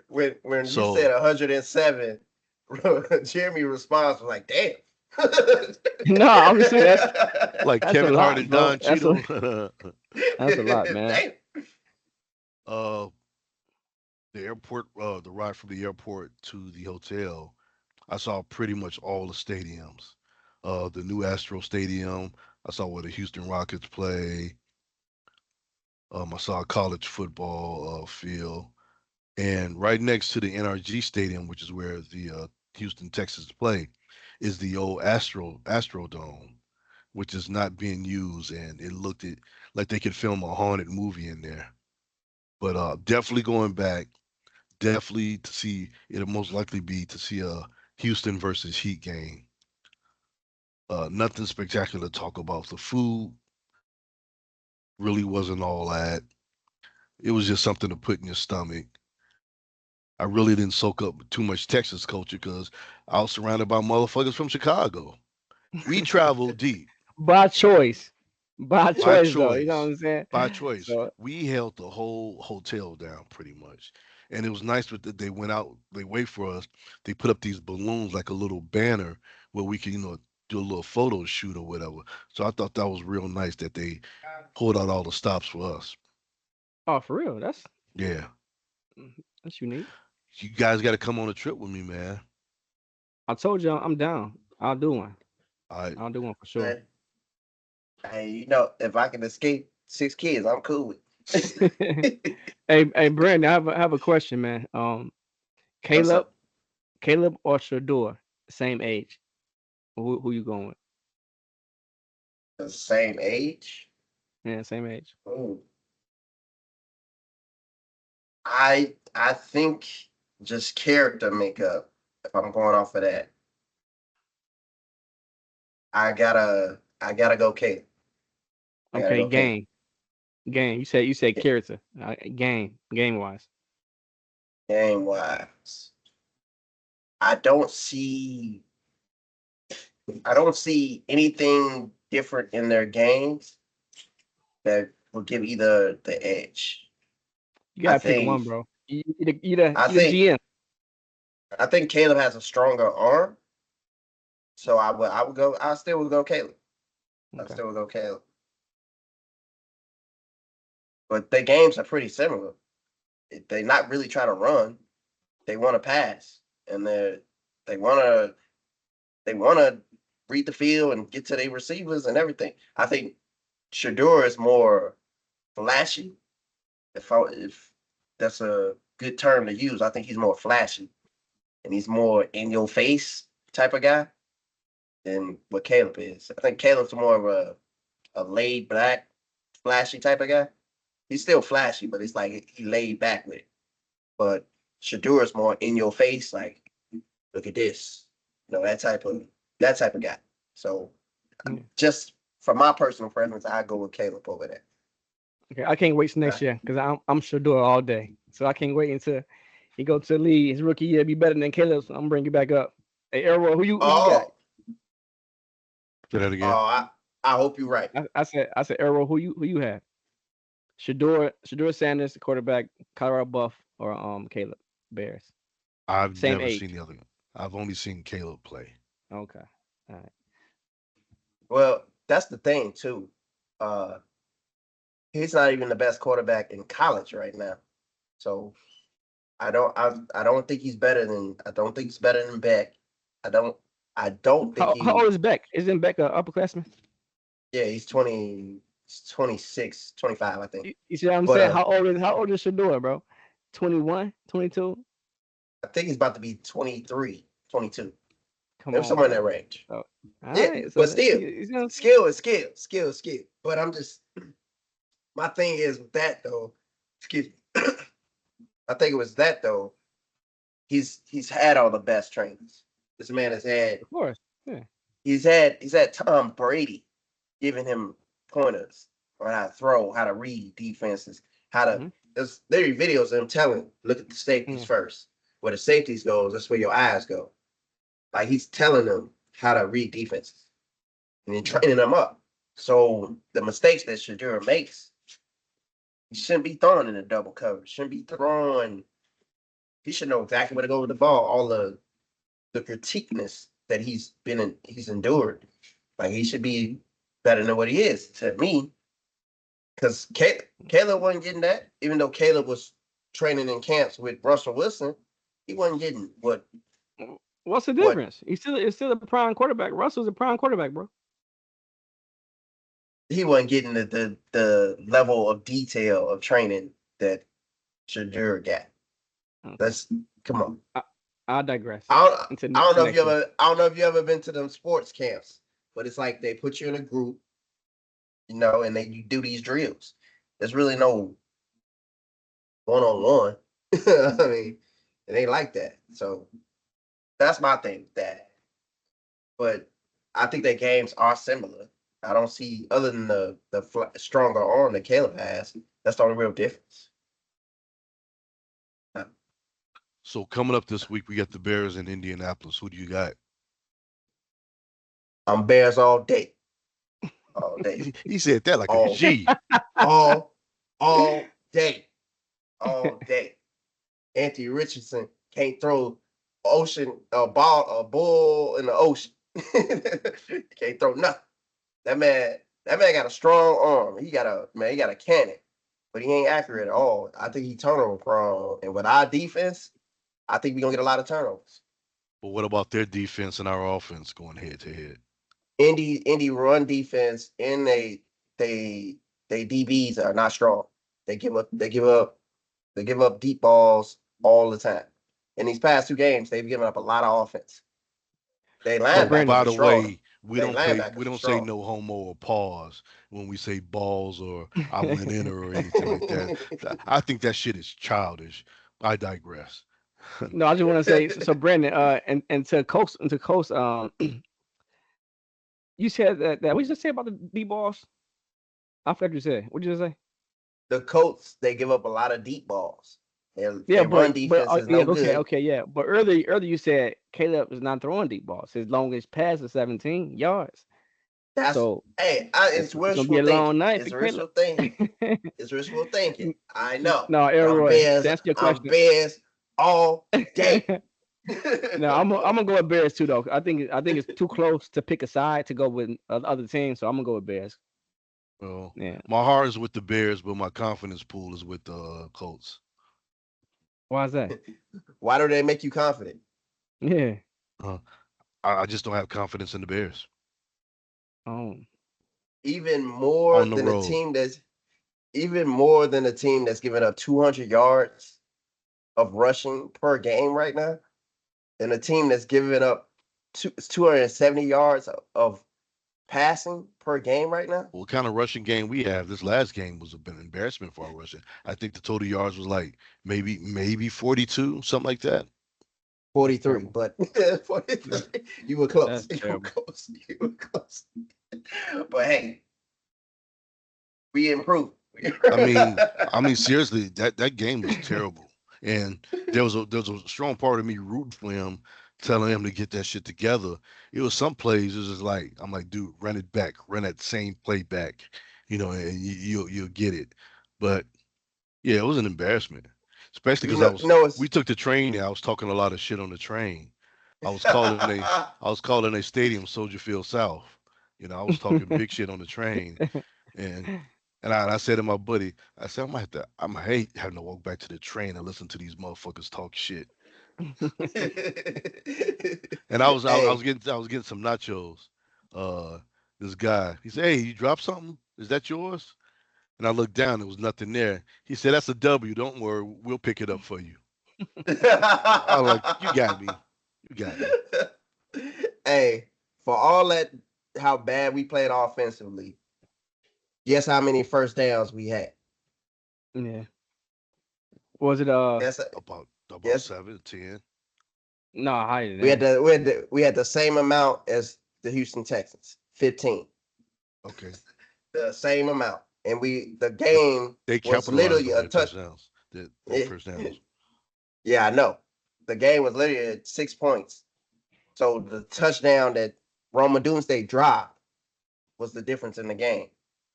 When you said so 107, Jeremy response was like, "Damn." No, I'm just saying like that's a Kevin Hart lot, and bro. Don Cheadle. That's a lot, man. Damn. uh, the airport, the ride from the airport to the hotel, I saw pretty much all the stadiums. The new Astro Stadium. I saw where the Houston Rockets play. I saw a college football field, and right next to the NRG Stadium, which is where the Houston Texans play, is the old Astrodome, which is not being used, and it looked like they could film a haunted movie in there. But definitely going back, definitely to see it'll most likely be to see a Houston versus Heat game. Nothing spectacular to talk about. The food really wasn't all that. It was just something to put in your stomach. I really didn't soak up too much Texas culture because I was surrounded by motherfuckers from Chicago. We traveled deep By choice. By by choice, though. You know what choice. I'm saying? By choice. So, We held the whole hotel down pretty much. And it was nice that they went out, they wait for us. They put up these balloons like a little banner where we can, do a little photo shoot or whatever. So I thought that was real nice that they pulled out all the stops for us. oh, for real? Yeah. That's unique. You guys got to come on a trip with me, man. I told you I'm down. I'll do one. I I'll do one for sure. Man, hey, if I can escape 6 kids, I'm cool with Hey, it. hey, Brandon, I have a question, man. What's Caleb, up? Caleb or Shador, same age. Who you going with? The same age? Yeah, same age. Ooh. I think just character makeup. If I'm going off of that, I gotta go Caleb. I gotta Okay, go Caleb. game. You said character. Game wise. Game wise, I don't see I don't see anything different in their games that will give either the edge. You I gotta pick one, think bro. I You the think GM. I think Caleb has a stronger arm, so I still would go Caleb. I Okay. still would go Caleb. But their games are pretty similar. They not really trying to run. They want to pass, and they want to they want to read the field and get to their receivers and everything. I think Shador is more flashy. If that's a good term to use, I think he's more flashy and he's more in your face type of guy than what Caleb is. I think Caleb's more of a laid back, flashy type of guy. He's still flashy, but it's like he laid back with it. But Shador is more in your face, like look at this, that type of guy. So Yeah. just for my personal preference, I go with Caleb over there. Okay. I can't wait till Uh, next year because I'm Shador all day. So I can't wait until he go to the league. His rookie year be better than Caleb's. I'm bringing you back up. Hey, Errol, who you got? oh, Say that again. I hope you're right. I said Errol, who you have? Shador Sanders, quarterback, Colorado Buff, or Caleb Bears. I've Same never seen age. the other. I've only seen Caleb play. Okay. All right. Well, that's the thing too. Uh, he's not even the best quarterback in college right now. So I don't think he's better than I don't think he's better than Beck. I don't I don't think How he old is Beck? Isn't Beck a upperclassman? yeah, he's 26, 25, I think. You see what I'm But saying? How old is Shador, bro? 21, 22? I think he's about to be 23, 22. Come Maybe on, somewhere in that bro. range. So, all Yeah, right. So but still, you know, skill is skill, skill is skill. But I'm just my thing is with that though, excuse me. I think it was that though. He's had all the best trainers. This man has had of course. Yeah. he's had Tom Brady giving him pointers on how to throw, how to read defenses, how to. Hmm. There are videos of him telling, look at the safeties Yeah. first. Where the safeties goes, that's where your eyes go. Like he's telling them how to read defenses and then Yeah. training them up. So the mistakes that Shadur makes, he shouldn't be throwing in a double coverage. Shouldn't be throwing. He should know exactly where to go with the ball. All the critiqueness that he's endured. Like he should be better than what he is to me. Because Caleb wasn't getting that, even though Caleb was training in camps with Russell Wilson, he wasn't getting What's the what difference? He's still a prime quarterback. Russell's a prime quarterback, bro. he wasn't getting the level of detail of training that Shadur got. Okay. Let's come on. I, I digress. I don't, Until I don't to know if you next year. ever I don't know if you ever been to them sports camps, but it's like they put you in a group, and then you do these drills. There's really no one on one. I mean, it ain't like that. So that's my thing with that. But I think their games are similar. I don't see other than the stronger arm that Caleb has. That's the only real difference. Uh, So coming up this week, we got the Bears in Indianapolis. Who do you got? I'm Bears all day, He said that like a all G. all all day, all day. Anthony Richardson can't throw a bull in the ocean. Can't throw nothing. That man got a strong arm. He got a cannon, but he ain't accurate at all. I think he turnover prone. And with our defense, I think we're gonna get a lot of turnovers. But what about their defense and our offense going head to head? Indy run defense and they they DBs are not strong. They give up deep balls all the time. In these past two games, they've given up a lot of offense. They So Oh, linebackers by Brandon, are the strong. way, we They don't play. linebackers We are don't say strong. no homo or pause when we say balls or I went in her or anything like that. I think that shit is childish. I digress. no, I just want to say so, Brandon, and to coast, you said that what did you just say about the D balls? I forgot what you said. What did you just say? The Colts, they give up a lot of deep balls. Yeah, Their but run defense is yeah, no okay, good. okay, yeah. But earlier you said Caleb is not throwing deep balls as long as past the 17 yards. That's So it's it's gonna be wishful a long thinking. night for It's wishful Caleb. thinking. It's wishful thinking. I know, No, but Elroy, to answer your I'm question, Bears all day. No, I'm gonna go with Bears too though. I think it's too close to pick a side to go with other teams, so I'm gonna go with Bears. Well, Yeah. my heart is with the Bears, but my confidence pool is with the Colts. Why is that? Why do they make you confident? Yeah. Uh, I just don't have confidence in the Bears Oh. Even more on the than a road. team that's even more than a team that's giving up 200 yards of rushing per game right now, and a team that's giving up 270 yards of passing per game right now. What kind of rushing game we have? This last game was a bit embarrassment for our rushing. I think the total yards was like maybe 42, something like that. That's 43, terrible. but That's 43. You were close. that's You were terrible. close. You were close. But hey, we improved. I mean seriously, that game was terrible. And there was a strong part of me rooting for him, telling him to get that shit together. It was some plays, it was just like I'm like, dude, run it back, run that same play back, and you'll get it. But yeah, it was an embarrassment, especially you because know, we took the train there. I was talking a lot of shit on the train. I was calling a I was calling a stadium Soldier Field South. I was talking big shit on the train, and and I said to my buddy, I said I'm gonna hate having to walk back to the train and listen to these motherfuckers talk shit. And hey, I was getting some nachos. Uh, this guy, he said, "Hey, you dropped something? Is that yours?" And I looked down, there was nothing there. He said, "That's a W. Don't worry, we'll pick it up for you." I was like, "You got me. You got me." hey, for all that, how bad we played offensively, guess how many first downs we had? Yeah. Was it Yes, About yes, 7, 10. no higher than we had that. the same amount as the Houston Texans, 15, Okay. the same amount, and the But game they was capitalized literally on a their touch. touchdowns, their eh, first downs. Yeah, I know. The game was literally at 6 points. So the touchdown that Roma Doomsday dropped was the difference in the game.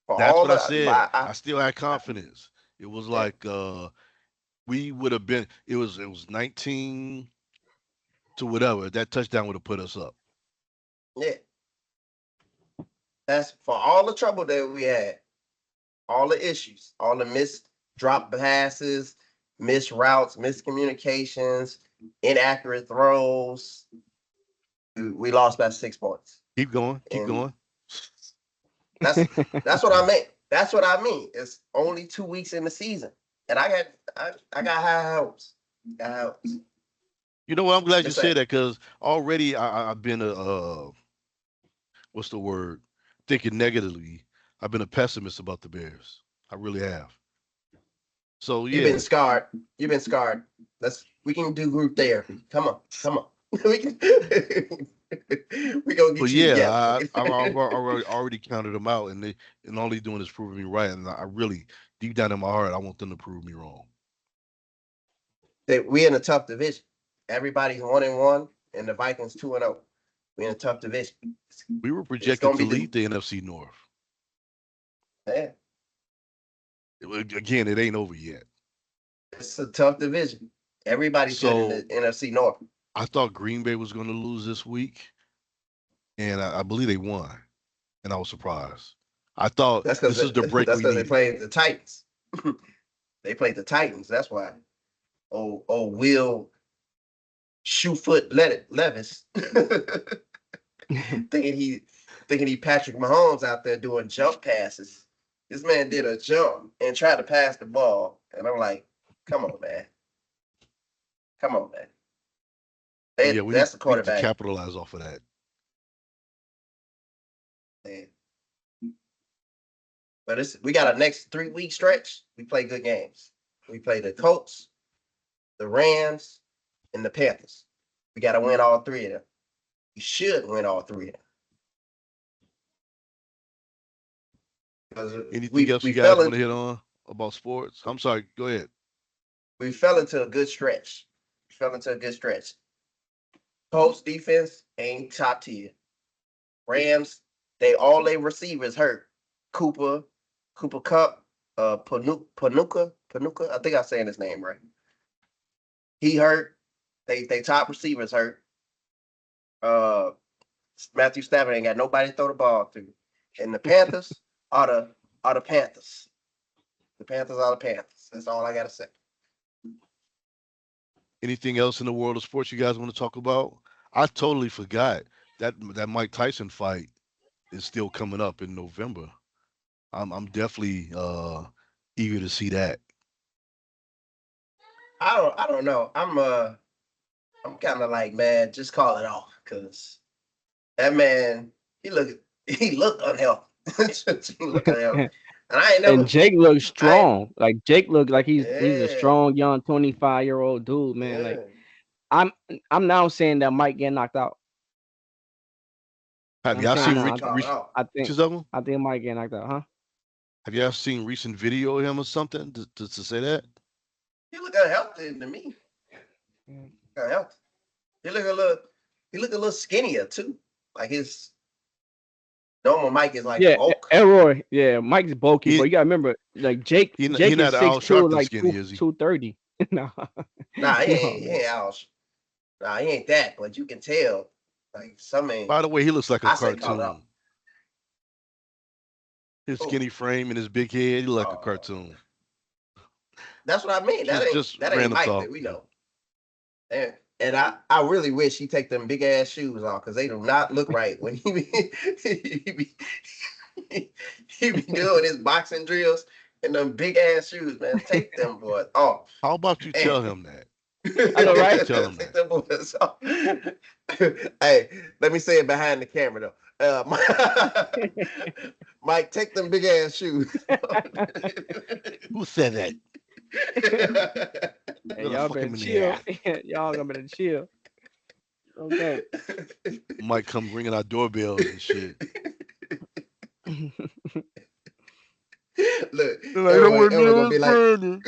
For That's all what I the, said. I still had I confidence. It was yeah, like we would have been. It was 19 to whatever. That touchdown would have put us up. yeah, that's for all the trouble that we had, all the issues, all the missed drop passes, missed routes, miscommunications, inaccurate throws. We lost by 6 points, Keep going. Keep and going. that's that's what I meant. That's what I mean. It's only 2 weeks in the season, and I got high hopes. Got high hopes. You know what? I'm glad you Just said say that because already I've been a what's the word? Thinking negatively. I've been a pessimist about the Bears. I really have. So you've been yeah. scarred. You've been scarred. We can do group therapy. Come on, come on. we can we gonna But get you yeah, together. I've already counted them out, and all they doing is proving me right. And I really, deep down in my heart, I want them to prove me wrong. We in a tough division. Everybody's 1-1, and the Vikings 2-0. We in a tough division. We were It's projected gonna to be the lead the NFC North. yeah, Again, it ain't over yet. it's a tough division. Everybody's good in So the NFC North. I thought Green Bay was going to lose this week, and I believe they won, and I was surprised. I thought That's because this is the break that's we because they needed. played the Titans. They played the Titans. That's why. Will Shoefoot Levis thinking he Patrick Mahomes out there doing jump passes. This man did a jump and tried to pass the ball, and I'm like, come on, man, come on, man. But yeah, That's the we need to quarterback. capitalize off of that. Man. But we got a next 3 week stretch. We play good games. We play the Colts, the Rams, and the Panthers. We got to win all three of them. We should win all three of them because Anything else we you guys fell want in, to hit on about sports? I'm sorry. Go ahead. we fell into a good stretch. We fell into a good stretch. Colts defense ain't top tier. Rams, their receivers hurt. Cooper, Cooper Cup, Panuka. I think I'm saying his name right. He hurt. They top receivers hurt. Uh, Matthew Stafford ain't got nobody to throw the ball to. And the Panthers are the Panthers. The Panthers are the Panthers. That's all I gotta say. Anything else in the world of sports you guys want to talk about? I totally forgot that Mike Tyson fight is still coming up in November. I'm definitely eager to see that. I don't know. I'm kind of like, man, just call it off because that man he look he looked unhealthy. He look unhealthy. And I ain't And never Jake looks I ain't, strong. Like Jake looks like he's a yeah, strong young 25-year-old dude, man. Like yeah. I'm I'm now saying that Mike get knocked out. Have I'm y'all saying I seen now. say call it off. I think pictures of him? I think Mike get knocked out, huh? Have y'all seen recent video of him or something to say that? He look unhealthy to me. Mm. Unhealthy. He look a little he look a little skinnier too. Like his normal Mike is like Yeah, bulk. Elroy. Yeah, Mike's bulky, but He you gotta remember, like Jake. he Jake is not six Al two, Sharpton like skinny, is he? 230. No, Nah, no, he man. ain't out. Nah, he ain't that, but you can tell. Like some ain't. By the way, he looks like a I say call it off. cartoon. His Oh, skinny frame and his big head, he look like a uh, cartoon. that's what I mean. Just That ain't random Mike thought. that we know. And I really wish he take them big ass shoes off because they do not look right when he be, he be doing his boxing drills and them big ass shoes, man. Take them boys off, How about you man. tell him that? I How know, about you right? tell him Take that? them boys off. Hey, let me say it behind the camera though. Mike, take them big ass shoes. Who said that? Hey, Gonna y'all fuck better him in the chill. ass. Y'all gonna better chill. Okay. Might come ringing our doorbells and shit. Look, They're like, that wasn't everyone gonna me, be it's like, Brandon.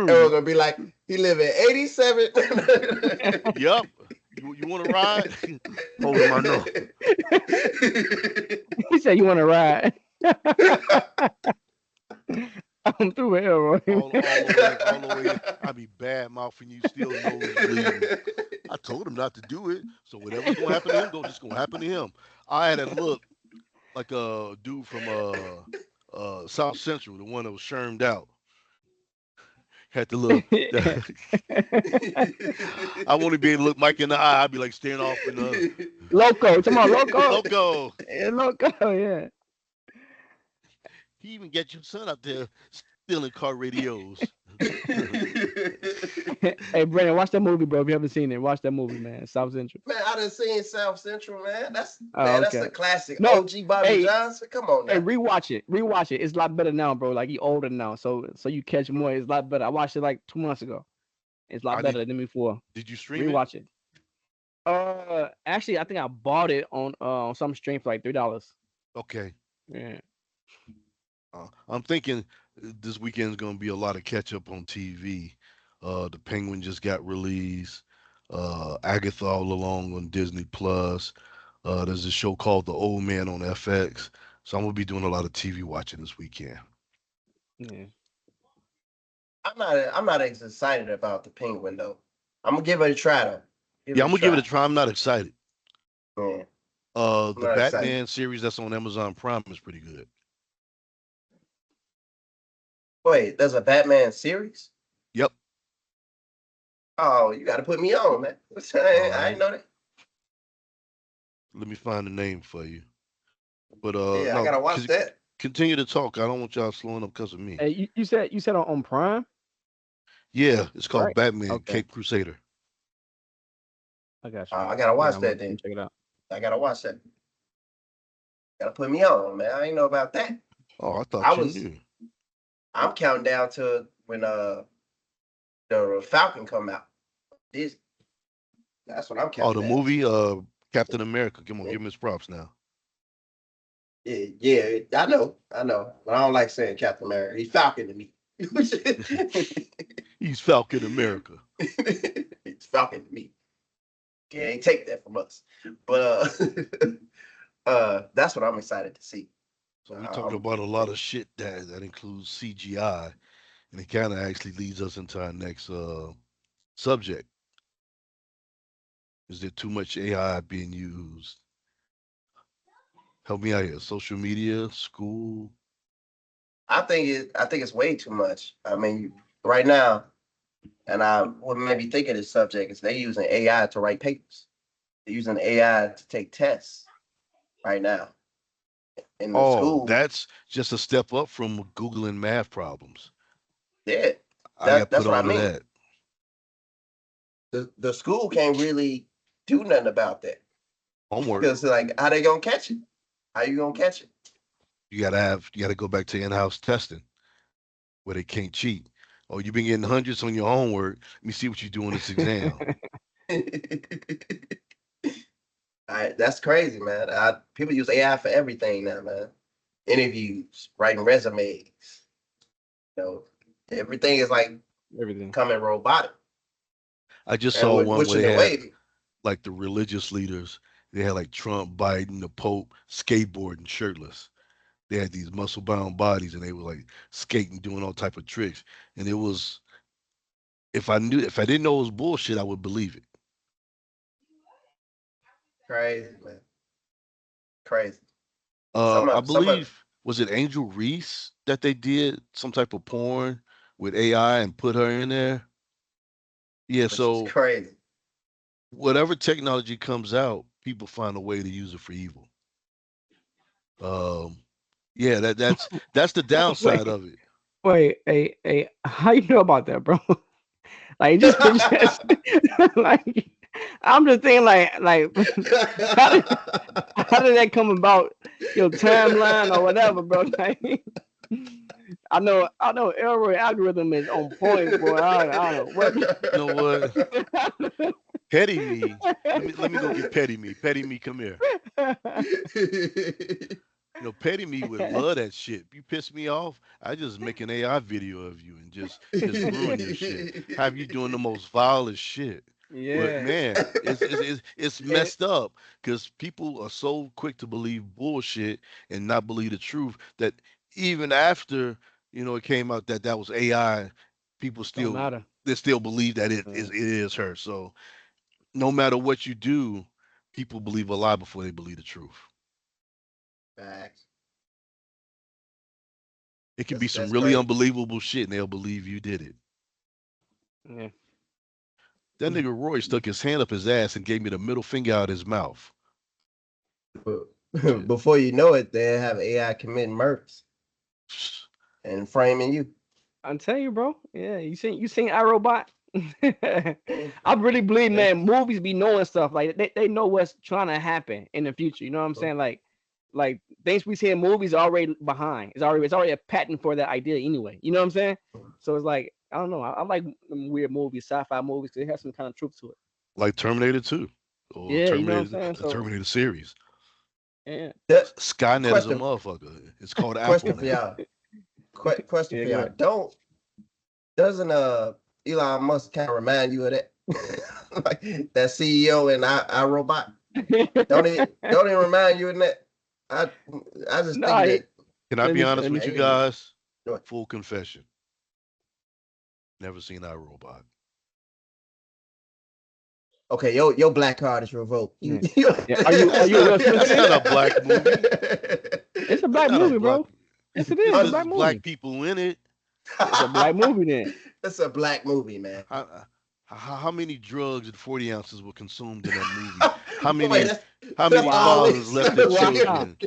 everyone Brandon. gonna be like, he live at 87. Yup. You want to ride? Told him I know. He said, "You want to ride?" I'm through with Elroy. All the way. I be bad mouthing you, still nose bleeding. I told him not to do it. So whatever's gonna happen to him, just gonna happen to him. I had a look like a dude from South Central, the one that was shermed out. Had to look. I want to be able to look Mike in the eye. I'd be like staring off in the Loco, come on, Loco. loco. Loco, yeah. He even get your son out there stealing car radios. Hey, Brandon, watch that movie, bro. If you haven't seen it, watch that movie, man. South Central. Man, I done seen South Central, man. Oh, That's okay. the classic No, OG Bobby hey, Johnson. Come on hey, now. rewatch it. Rewatch it. It's a lot better now, bro. Like he older now, so you catch more. It's a lot better. I watched it like 2 months ago. It's a lot I better than before. did you stream it? Rewatch it. Actually, I think I bought it on some stream for like $3. Okay. Yeah. I'm thinking this weekend's gonna be a lot of catch up on TV. The Penguin just got released. Agatha all along on Disney Plus. There's a show called The Old Man on FX. So I'm gonna be doing a lot of TV watching this weekend. Yeah. I'm not as excited about the Penguin though. I'm gonna give it a try though. Give Yeah, it I'm a gonna give it a try. try. I'm not excited. Yeah, I'm The not excited. Batman series that's on Amazon Prime is pretty good. Wait, there's a Batman series? Yep. Oh, you got to put me on, man. All I right. ain't know that. Let me find the name for you. But Yeah, I no, gotta watch that. continue to talk. I don't want y'all slowing up because of me. Hey, you said on Prime, Yeah, it's called right? Batman Okay, Cape Crusader. I got you. I gotta Yeah, watch I'm gonna that then. check it out. I gotta watch that. Gotta put me on, man. I ain't know about that. Oh, I I thought you was. knew. I'm counting down to when the Falcon come out. This that's what I'm Oh, counting the down to. movie, Captain America. Come on, Yeah, give him his props now. yeah, I know, but I don't like saying Captain America. He's Falcon to me. He's Falcon America. He's Falcon to me. Can't take that from us. But that's what I'm excited to see. So we talked Um, about a lot of shit that includes CGI, and it kind of actually leads us into our next subject. Is there too much AI being used? Help me out here. Social media, school. I think it's way too much. I mean, right now, and I what made me think of this subject is they using AI to write papers. They're using AI to take tests right now in the Oh, school. that's just a step up from Googling math problems. Yeah, I got put that's what I on to mean. that. The school can't really do nothing about that Homework. because like how they gonna catch it? How you gonna catch You gotta go back to in-house testing where they can't cheat. Oh, you've been getting hundreds on your homework. Let me see what you do on this exam. it? That's crazy, man. People use AI for everything now, man. Interviews, writing resumes, you know, everything is like Everything. becoming robotic, I just and saw one which where in they a had way, like the religious leaders. They had like Trump, Biden, the Pope skateboarding shirtless. They had these muscle bound bodies and they were like skating, doing all type of tricks. And it was if I didn't know it was bullshit, I would believe it. crazy, man, crazy. Some I of some of believe was it Angel Reese that they did some type of porn with AI and put her in there. Yeah, which is so crazy. whatever technology comes out, people find a way to use it for evil. Um, yeah, that's the downside Wait, of it. wait, hey, how you know about that, bro? Like, just like, I'm just thinking, like, how did how did that come about? Your timeline or whatever, bro? Like, I know, Elroy algorithm is on point, boy. I don't know what. You know what? Petty me. Let me go get petty me. Petty me, come here. You know, petty me would love that shit. You piss me off, I just make an AI video of you and just ruin your shit. Have you doing the most vilest shit. But Yeah, man, it's and messed up because people are so quick to believe bullshit and not believe the truth that even after it came out that that was AI, people don't still matter. they still believe that Yeah. it is her. So no matter what you do, people believe a lie before they believe the truth. Facts. It can be some That's really crazy. unbelievable shit and they'll believe you did it. Yeah. That nigga Roy stuck his hand up his ass and gave me the middle finger out his mouth. But Shit. before you know it, they have AI committing murders and framing you. I'm telling you, bro. Yeah, you seen iRobot? Yeah, I really believe, yeah. man, movies be knowing stuff. Like they know what's trying to happen in the future. You know what I'm saying? Like things we see in movies are already behind. It's already a patent for that idea anyway. You know what I'm saying? So it's like I don't know. I like them weird movies, sci-fi movies, because it has some kind of truth to it. Like Terminator 2 or Yeah, you know what I'm Terminator saying? the So Terminator series. yeah, The Skynet is a question motherfucker. It's called Apple question for now. y'all. Question yeah, for go y'all. ahead. Doesn't Elon Musk kind of remind you of that? Like that CEO and I Robot. Don't it remind you of that? I I just Nah, think that Can I let be me honest let me with you maybe guys? do it. Full confession. Never seen iRobot. Okay, your black card is revoked. You, yeah. you Yeah. Are you a Will Smith That's fan? not a black movie. It's a That's black not a movie, black bro. Yes, it just is. It's a because black there's black movie. people in it. It's a black movie then. It's a black movie, man. How, how many drugs and 40 ounces were consumed in that movie? How Wait, many how that's many Wow. fathers always left their Wow. children?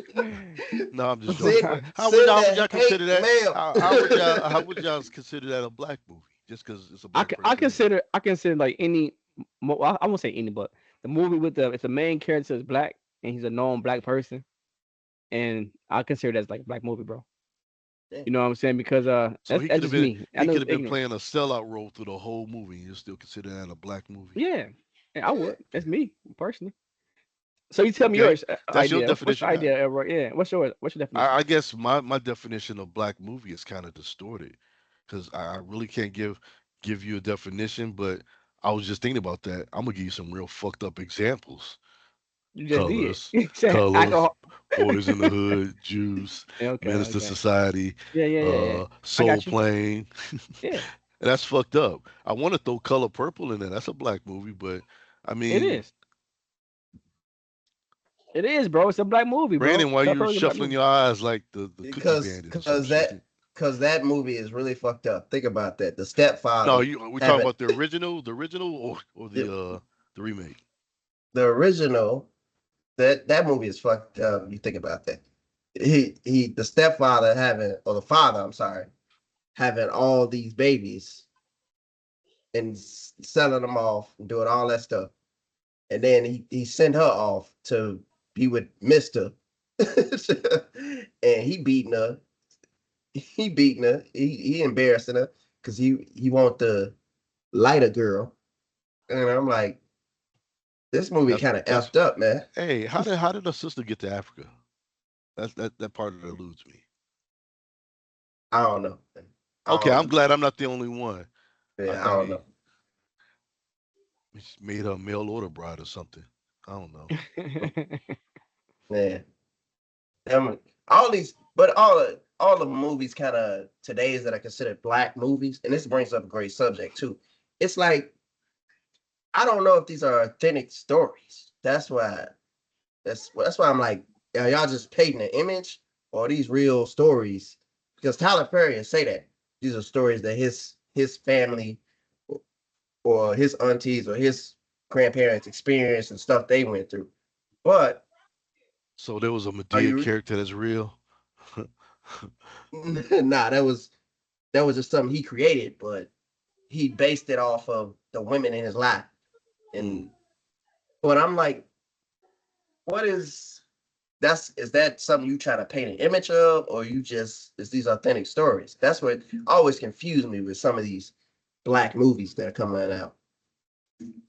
No, I'm just joking. send Wow. But send how would the y'all consider hate that? mail. How would y'all consider that a black movie? Just because it's a black I person in it. consider like any I won't say any, but the movie with the if the main character is black and he's a known black person, and I consider that as like a black movie, bro. Yeah. You know what I'm saying? Because So that's just me. I he know could it's have been ignorant. playing a sellout role through the whole movie and you still consider that a black movie. Yeah. Yeah, I Yeah. would. That's me personally. So you tell me Okay. yours That's your idea. What's your definition. idea, Elroy? Yeah. What's your definition? I guess my definition of black movie is kind of distorted because I really can't give you a definition, but I was just thinking about that. I'm gonna give you some real fucked up examples. You just did. Colors, You said colors, alcohol. boys in the hood, Juice, Yeah, okay, Menace to okay. Society, Yeah. I Soul got you. Plane. Yeah, That's fucked up. I want to throw Color Purple in there. That's a black movie, but I it mean, is. It is, bro. It's a black movie, bro. Brandon, why Death you Row is a black shuffling movie. your eyes like the cookie because bandit or some because shit? that because that movie is really fucked up. Think about that. The No, stepfather you we talking having about the original, or the, the remake. the original. That movie is fucked up. You think about that. The stepfather having, or the father, I'm sorry, having all these babies and selling them off and doing all that stuff. And then he sent her off to be with Mister, and he embarrassing her because he want the lighter girl. And I'm like, this movie That's kind of that's. effed up, man. Hey, how did a sister get to Africa? That part that eludes me. I don't know. I Okay, don't I'm know. glad I'm not the only one. I Yeah, I thought don't he know. made her a mail order bride or something. I don't know. Yeah, them, all these, but all the movies kind of today's that are considered black movies, and this brings up a great subject too. It's like I don't know if these are authentic stories. That's why I'm like, are y'all just painting an image or are these real stories? Because Tyler Perry will say that these are stories that his family or his aunties or his grandparents experienced and stuff they went through. But So there was a are Medea you character that's real. nah, that was just something he created, but he based it off of the women in his life. Mm. And but I'm like, what is that something you try to paint an image of, or you just is these authentic stories? That's what always confused me with some of these black movies that are coming out.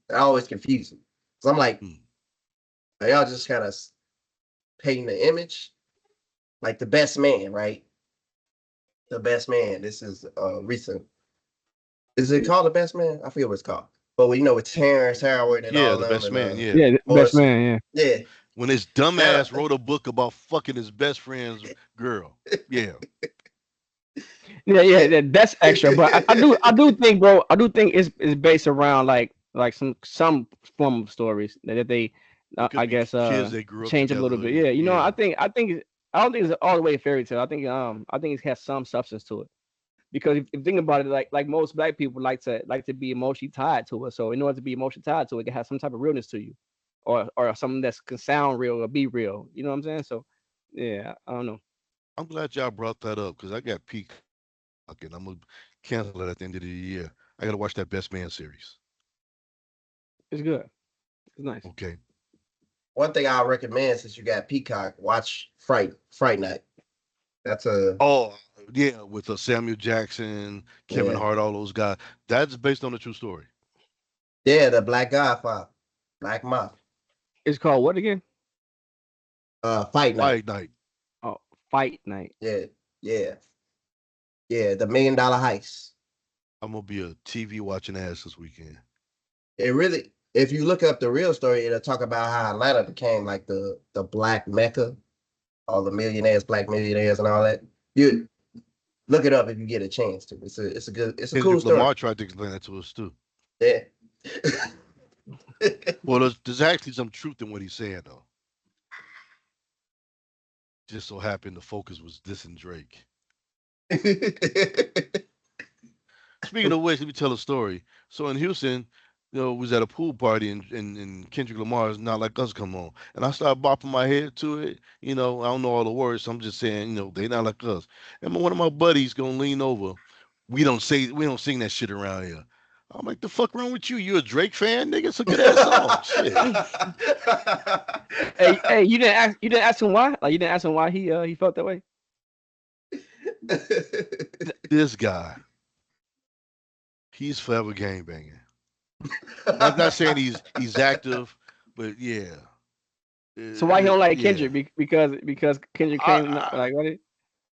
They're always confusing. So I'm like, Mm. are y'all just kind of painting the image? Like the best man, right? The best man. This is recent. Is it called the best man? I forget what it's called. But with Terrence Howard and Yeah, all the them best and man. Yeah. Yeah, best Morrison. man. Yeah. Yeah. When his That dumbass wrote a book about fucking his best friend's girl. Yeah. Yeah, yeah, that's extra. But I do think, bro, I do think it's based around like some form of stories that they, It could I be guess, kids that grew up change up a little together. bit. Yeah, Yeah. I don't think it's all the way a fairy tale. I think it has some substance to it because if you think about it, like most black people like to be emotionally tied to it. So in order to be emotionally tied to it, it has some type of realness to you, or something that's can sound real or be real. You know what I'm saying? So yeah, I don't know. I'm glad y'all brought that up because I got Peacock and I'm gonna cancel it at the end of the year. I gotta watch that Best Man series. It's good. It's nice. Okay. one thing I'll recommend since you got Peacock, watch Fright Night. That's a Oh yeah, with Samuel Jackson, Kevin yeah. Hart, all those guys. That's based on a true story. Yeah, the Black Godfather. Black Mafia. It's called what again? Fight Night. Fight Night. Oh, Fight Night. Yeah, yeah, yeah. The $1 million heist. I'm gonna be a TV watching ass this weekend. It really, if you look up the real story, it'll talk about how Atlanta became like the black mecca, all the millionaires, black millionaires, and all that. You look it up if you get a chance to. It's a cool Kendrick story. Lamar tried to explain that to us too. Yeah. Well, there's actually some truth in what he's saying though. Just so happened the focus was dissing Drake. Speaking of which, let me tell a story. So in Houston, was at a pool party and Kendrick Lamar's Not Like Us come on. And I started bopping my head to it. I don't know all the words, so I'm just saying, they not like us. And one of my buddies gonna lean over. We don't sing that shit around here. I'm like, the fuck wrong with you? You a Drake fan, nigga? It's a good ass song. Shit. Hey, you didn't ask him why? Like you didn't ask him why he felt that way? This guy, he's forever gang banging. Not saying he's active, but yeah. So why he don't like Yeah. Kendrick? Because Kendrick I, came I like what?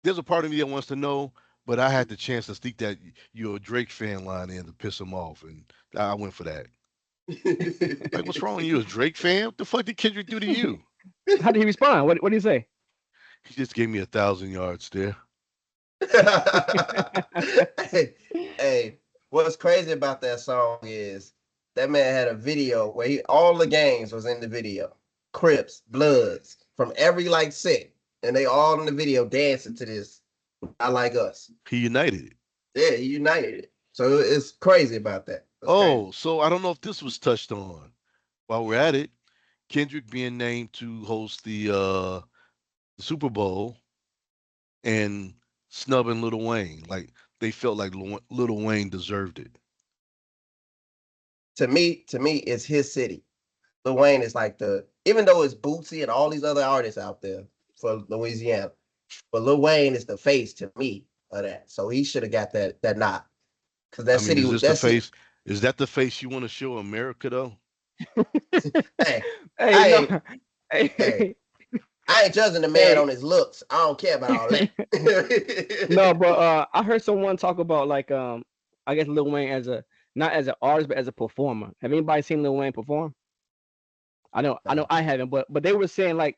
there's a part of me that wants to know, but I had the chance to sneak that you're a Drake fan line in to piss him off, and I went for that. Like, what's wrong? You a Drake fan? What the fuck did Kendrick do to you? How did he respond? What did he say? He just gave me 1,000 yards there. hey, hey, what's crazy about that song is that man had a video where all the games was in the video. Crips, Bloods, from every like sect, and they all in the video dancing to this. I like us. He united it. Yeah, he united it. So it's crazy about that. That's crazy. Oh, so I don't know if this was touched on. While we're at it, Kendrick being named to host the Super Bowl and snubbing Little Wayne. Like they felt like Little Wayne deserved it. To me, it's his city. Lil Wayne is like even though it's Bootsy and all these other artists out there for Louisiana, but Lil Wayne is the face to me of that. So he should have got that nod. Cause I mean, is this the that's it. face? Is that the face you want to show America though? Hey, Hey, I no, ain't, hey, hey, I ain't judging the man hey. on his looks. I don't care about all No, that. but I heard someone talk about like I guess Lil Wayne as a not as an artist but as a performer. Have anybody seen Lil Wayne perform? I know No. I haven't, but they were saying like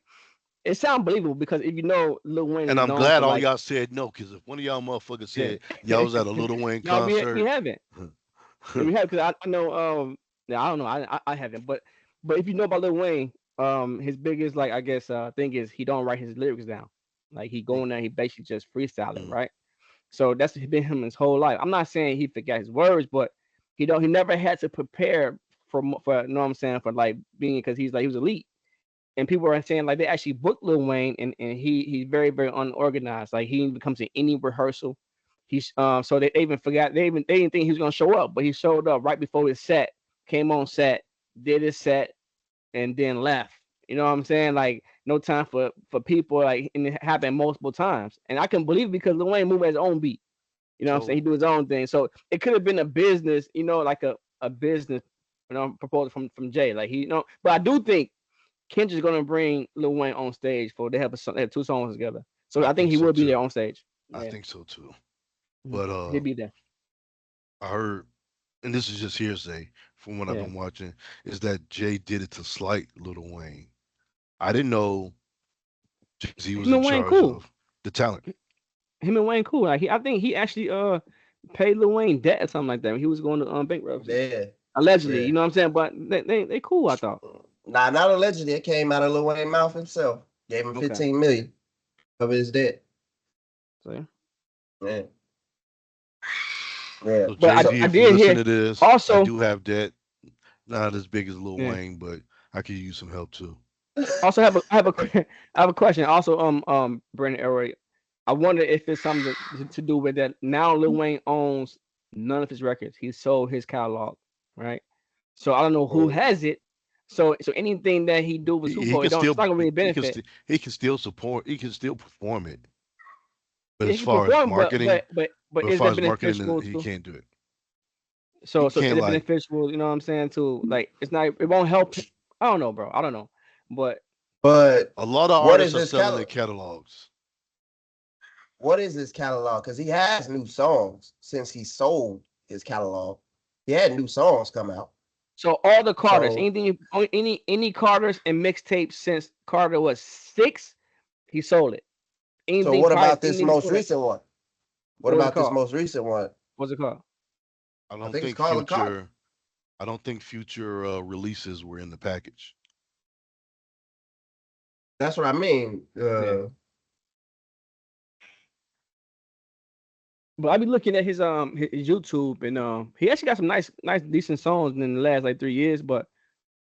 it sounds believable because if you know Lil Wayne And is I'm known glad for all like y'all said no, because if one of y'all motherfuckers yeah. said y'all was at a Little Wayne No, we concert, haven't. And we have because I know yeah, I don't know I haven't but if you know about Lil Wayne his biggest like I guess thing is he don't write his lyrics down, like he go in there he basically just freestyling, mm, right? So that's been him his whole life. I'm not saying he forgot his words, but he never had to prepare for you know what I'm saying for like being because he's like he was elite. And people are saying like they actually booked Lil Wayne and he's very unorganized. Like he didn't come to any rehearsal. He's so they even forgot they didn't think he was gonna show up, but he showed up right before his set, came on set, did his set, and then left. You know what I'm saying? Like no time for people like and it happened multiple times. And I can believe it because Lil Wayne moved at his own beat. You know what I'm saying? so He do his own thing. So it could have been a business, you know, like a business, proposal from Jay. Like but I do think Kendrick's gonna bring Lil Wayne on stage for they have two songs together. So I I think think he so will be there too. on stage. I Yeah, think so too. mhm. But He'll be there. I heard, and this is just hearsay from what I've Yeah, been watching, is that Jay did it to slight Little Wayne. I didn't know Jay Z was him in and Wayne charge cool. of the talent. Him and Wayne cool. Like I think he actually paid Lil Wayne debt or something like that when he was going to bankruptcy. Yeah, Allegedly, yeah. you know what I'm saying? But they cool. I thought. Nah, not allegedly. It came out of Lil Wayne mouth himself. Gave him Okay, 15 million of his debt. so yeah. Yeah, yeah. So But Jay So Z, I if you did listen hear to this, I also. do have debt, not as big as Lil Yeah. Wayne, but I could use some help too. Also I have a question. Also, Brandon Elroy, I wonder if it's something to do with that. Now Lil Wayne owns none of his records. He sold his catalog, right? So I don't know who mm, has it. So anything that he do with Super He Bowl, can it's still not gonna really benefit. he can still support, he can still perform it. But Yeah, as he can far as perform, marketing, but but as is far that as marketing, beneficial he to? can't do it. He So is can't it like beneficial? You know what I'm saying? To like, it's not. It won't help. I don't know, bro. I don't know, but but a lot of what artists is are his selling their catalog? catalogs. What is his catalog? Because he has new songs since he sold his catalog. He had new songs come out. so all the Carters, So, anything, any Carters and mixtapes since Carter was 6, he sold it. so Anything what prior, about this anything most before that, recent one? What what was it about this called? most recent one? What's it called? I I don't think it's think called the Carter. future I don't think future releases were in the package. That's what I mean. Yeah. But I be looking at his YouTube and he actually got some nice decent songs in the last like 3 years, but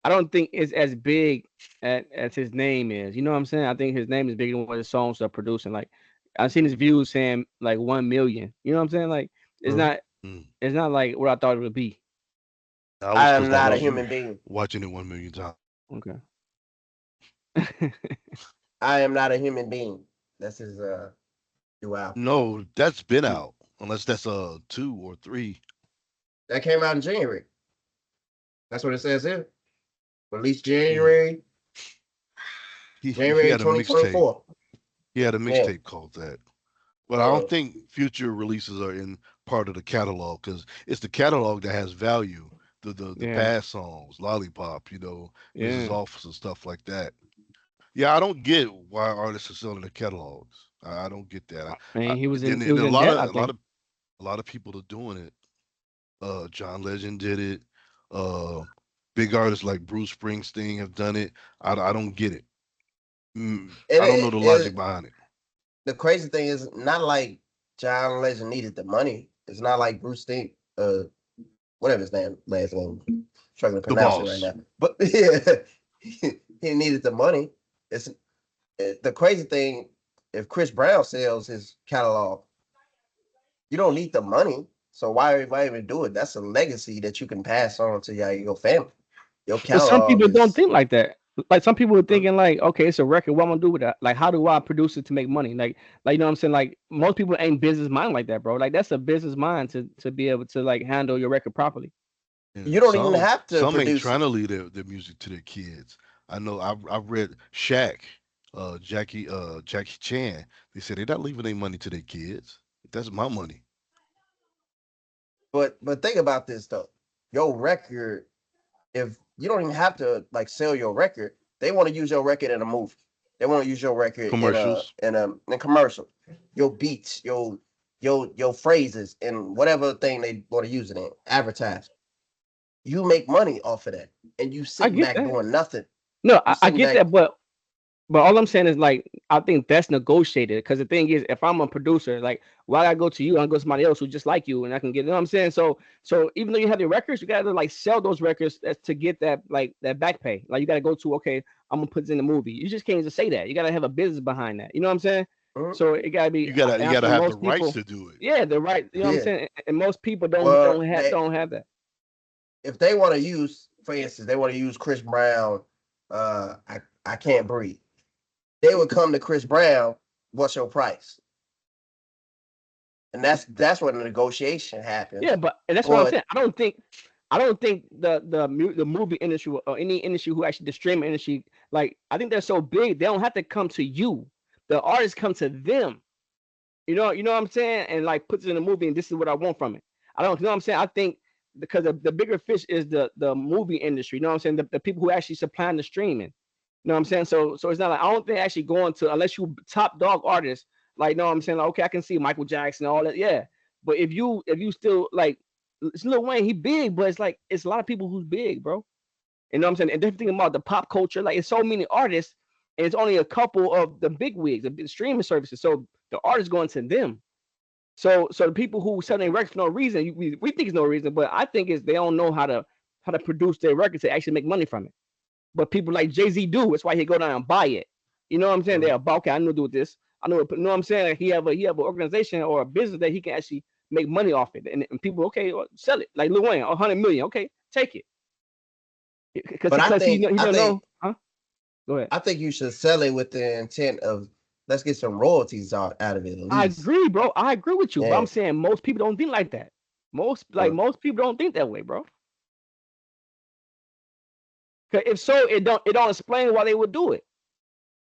I don't think it's as big as his name is. You know what I'm saying? I think his name is bigger than what his songs are producing. Like I've seen his views saying like 1 million. You know what I'm saying? Like it's Mhm. not Mm. it's not like what I thought it would be. I was I am not a confused. You human being. watching it 1 million times. Okay. I am not a human being. That's his new album. No, that's been out. Unless that's two or three. That came out in January. That's what it says here. Released Mm. January, He January had a mixtape. 2024. He had a Yeah. mixtape called that. But I don't Uh, think future releases are in part of the catalog because it's the catalog that has value. The Yeah. past songs, Lollipop, Mrs. Yeah. Officer, stuff like that. Yeah, I don't get why artists are selling their catalogs. I don't get that. I mean, he And was a in lot debt, of I think. a lot of people are doing it. John Legend did it. Uh, Big artists like Bruce Springsteen have done it. I don't get it. And I don't know the logic behind it. the crazy thing is not like John Legend needed the money. It's not like Bruce Sting, whatever his name last name, struggling to The pronounce it right boss. now. But yeah, he needed the money. It's the crazy thing. If Chris Brown sells his catalog, you don't need the money. So why even do it? That's a legacy that you can pass on to your family. Your But some catalog people don't is think like that. Like some people are thinking like, okay, it's a record. What I'm gonna do with that? Like, how do I produce it to make money? Like you know what I'm saying? Like most people ain't business mind like that, bro. Like that's a business mind to be able to like handle your record properly. you And don't even have to some ain't produce trying it. to leave their music to their kids. I know I've read Shaq, Jackie Chan. They said they're not leaving their money to their kids. That's my money. But think about this though. Your record, if you don't even have to like sell your record, they want to use your record in a movie. They want to use your record Commercials. in a commercial. Your beats, your phrases, and whatever thing they want to use it in. Advertise. You make money off of that, and you I sitting get back that. doing nothing. No, You I sitting get back. that, but all I'm saying is like I think that's negotiated because the thing is if I'm a producer, like why I go to you, I go to somebody else who just like you and I can get you know what I'm saying? So even though you have your records, you gotta like sell those records to get that like that back pay. Like you gotta go to okay, I'm gonna put this in the movie. You just can't just say that. You gotta have a business behind that. You know what I'm saying? Mhm. So it gotta be You and I gotta think have the most rights people to do it. yeah, the right you know what I'm Yeah. saying? And most people Well, don't have that. if they want to use, for instance, they want to use Chris Brown. I can't breathe. They would come to Chris Brown. What's your price? And that's where the negotiation Yeah, happens. but and that's what I'm But saying. I don't think the movie industry or any industry who actually the streaming industry like I think they're so big they don't have to come to you. The artists come to them. You know what I'm saying, and like puts it in a movie and this is what I want from it. I don't you know what I'm saying. I think because the bigger fish is the movie industry. You know what I'm saying. The people who actually supplying the streaming. You know what I'm saying. So it's not like I don't think actually going to unless you top dog artists like you know what I'm saying. Like okay, I can see Michael Jackson all that. Yeah, but if you still like it's Lil Wayne, he big, but it's like it's a lot of people who's big, bro. You know what I'm saying? And different thing about the pop culture, like it's so many artists, and it's only a couple of the big wigs, the streaming services. So the artists going to them. So the people who sell their records for no reason, we think it's no reason, but I think it's they don't know how to produce their records to actually make money from it. But people like Jay Z do. That's why he go down and buy it. You know what I'm saying? They're about okay, I know to do with this. I know. You know what I'm saying? Like he have an organization or a business that he can actually make money off it, and people okay, well, sell it like Lil Wayne, 100 million. Okay, take it because but because he I don't think know. Huh? Go ahead. I think you should sell it with the intent of let's get some royalties out of it at I least. agree, bro. I agree with you, but I'm Yeah. saying most people don't think like that. Most people don't think that way, bro. 'Cause if so, it don't explain why they would do it.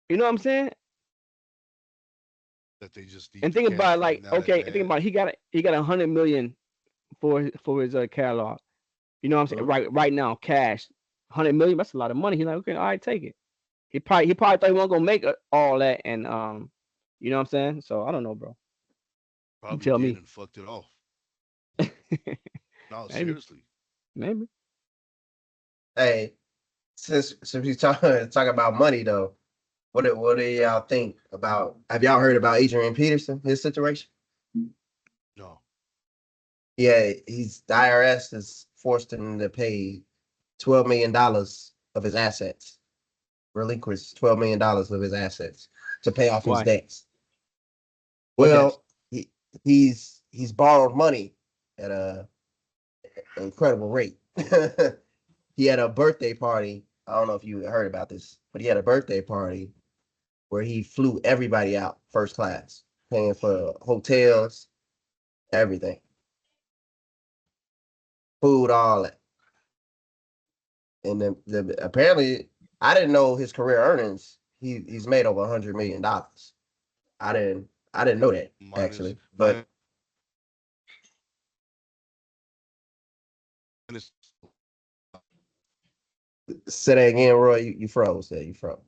You know what I'm saying? That they just need And the think cash about it, right like now that okay, think bad. about it, he got 100 million for his catalog. You know what I'm saying? Mhm. Right now, cash, 100 million. That's a lot of money. He's like, okay, all right, take it. He probably thought he wasn't gonna make all that, and you know what I'm saying? So I don't know, bro. You Probably tell did me. and fucked it off. No, Maybe, seriously. maybe. Hey, since we talk about money though, what do y'all think about? Have y'all heard about Adrian Peterson? His situation? No. Yeah, he's the IRS has forced him to pay $12 million of his assets, relinquish $12 million of his assets to pay off his Why? debts. What debts? Well, he's borrowed money at a incredible rate. He had a birthday party. I don't know if you heard about this, but he had a birthday party where he flew everybody out first class, paying for hotels, everything, food, all that. And then apparently, I didn't know his career earnings. He's made over $100 million. I didn't know that actually. But Minus say that again, Roy. You froze there. You froze.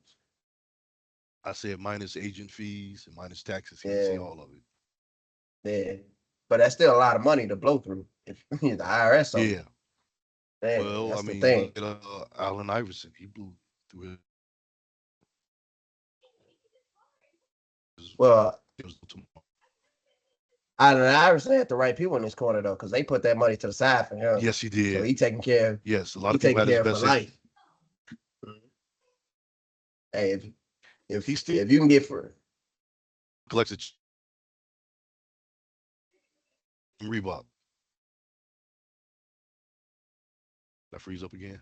I said minus agent fees and minus taxes. He see Yeah, all of it. yeah. But that's still a lot of money to blow through if the IRS on you. Yeah. Man, Well, I that's the mean, thing. look at Allen Iverson. He blew through his Well, it was tomorrow. Allen Iverson had the right people in this corner though, because they put that money to the side for him. Yes, he So did. he taking care of Yes, a lot he of people taking had his care of for best interest. life. Mhm. Hey, He still if you can get for collects a from Reebok. That freeze up again.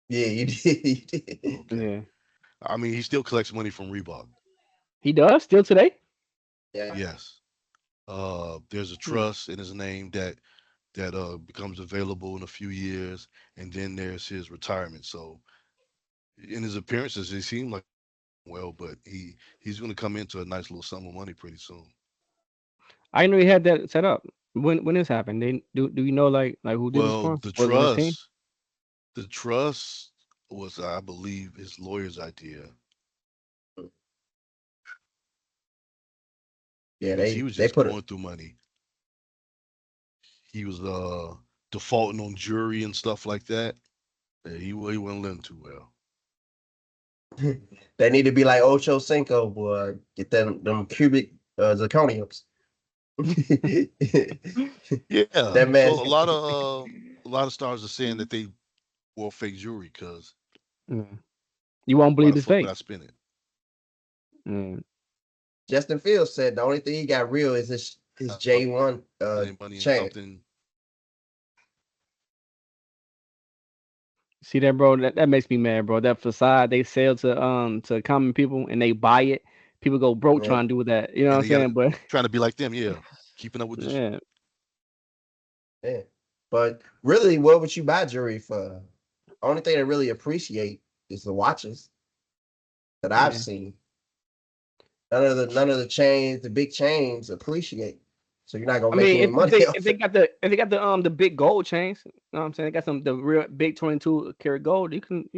yeah, you did, you did. Okay. Yeah. I mean, he still collects money from Reebok. He does still today. Yeah. Yes. There's a Hmm. trust in his name that becomes available in a few years, and then there's his retirement. So in his appearances, he seemed like well, but he's going to come into a nice little sum of money pretty soon. I didn't know he had that set up. When this happened, they do you know like who did this Well, for him? Was it his team? the trust was, I believe, his lawyer's idea Yeah, because he was they just put going it through money. He was defaulting on jury and stuff like that. Yeah, he wasn't living too well. they need to be like Ocho Cinco, boy. Get them cubic zirconiums. Yeah, That so man. a lot of stars are saying that they wore fake jewelry because Yeah. You won't why believe the it's fuck would fake. I spend it? Yeah. Justin Fields said the only thing he got real is his J1 Spending money in chain. something. See that, bro? That makes me mad, bro. That facade they sell to common people and they buy it. People go broke Yeah, trying to do that. You know what And I'm they got saying? But trying to be like them, yeah. Keeping up with this. yeah, yeah. But really, what would you buy jewelry for? Only thing I really appreciate is the watches that I've yeah. seen. None of the chains, the big chains appreciate. So you're not gonna I make mean, any money if off they it. got the big gold chains, you know what I'm saying? They got some the real big 22 karat gold. You can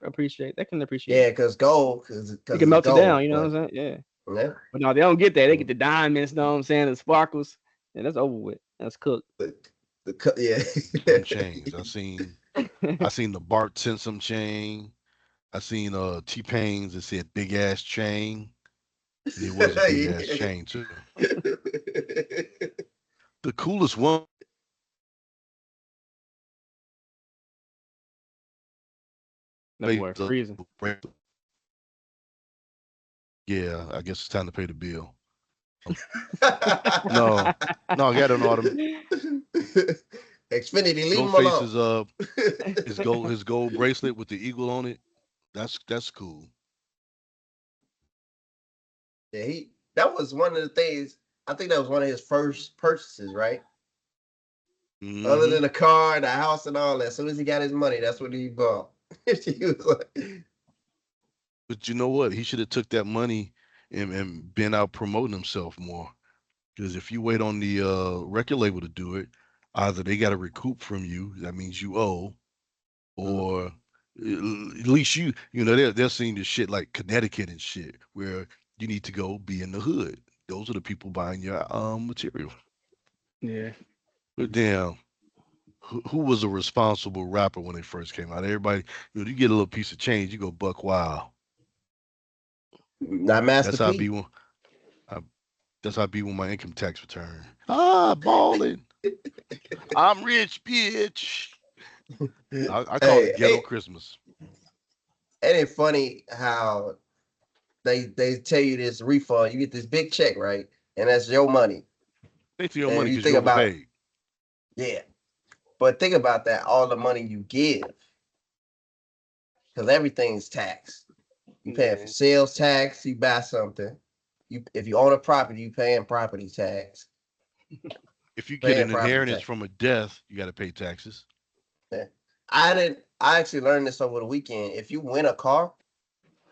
appreciate. They can appreciate. Yeah, because gold, You can because it's melt it gold. down. You know But what I'm saying? Yeah. yeah, But no, they don't get that. They get mm, the diamonds. You know what I'm saying? The sparkles. And that's over with. That's cooked. the yeah. Them chains. I seen the Bart Simpson chain. I seen T Pain's that said big ass chain. And it was a big ass chain too. The coolest one That made boy the freezing. yeah, I guess it's time to pay the bill. Um, no, no, I got an autumn. Xfinity, leave No him alone. faces his gold bracelet with the eagle on it. That's cool. Yeah, that was one of the things. I think that was one of his first purchases, right? Other Hmm. than the car, the house, and all that. As soon as he got his money, that's what he bought. He was like, But you know what? He should have took that money and been out promoting himself more. Because if you wait on the record label to do it, either they got to recoup from you, that means you owe, mm, or at least they're seeing this shit like Connecticut and shit, where you need to go be in the hood. Those are the people buying your material. Yeah. But damn, who was a responsible rapper when they first came out? Everybody, you get a little piece of change, you go buck wild. not Master That's how I be P. when I, that's how I be when my income tax return. Ah, balling. I'm rich, bitch. I call it Hey, ghetto Christmas. ain't it funny how they tell you this refund, you get this big check, right? And that's your money. They steal your And money you because you think about, overpaid. yeah, but think about that, all the money you give, because everything's taxed. You paying for Yeah. sales tax, you buy something. You if you own a property, you paying property tax. If you get Paying an property inheritance tax. from a death, you got to pay taxes. Yeah. I actually learned this over the weekend. If you win a car,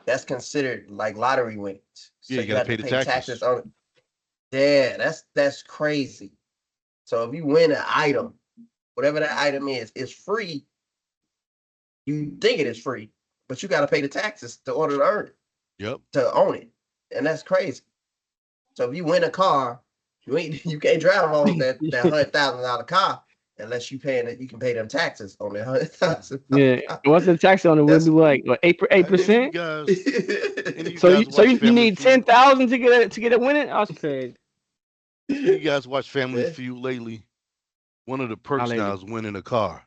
that's considered like lottery winnings. Yeah, So you you got to have pay to the pay taxes taxes. on it. Yeah, that's crazy. So if you win an item, whatever that item is, it's free. You think it is free, but you got to pay the taxes to order to earn it, Yep. to own it, and that's crazy. So if you win a car, you can't drive off that $100,000 car unless you paying it, you can pay them taxes on the $100,000. Yeah. What's the tax on it? Would be That's like what, eight Any of you percent? guys, any of you So guys you so watch you Family need Feud? 10,000 to get a winning? That's crazy. Any of you guys watch Family yeah. Feud lately? One of the Not perks now lately. is winning a car.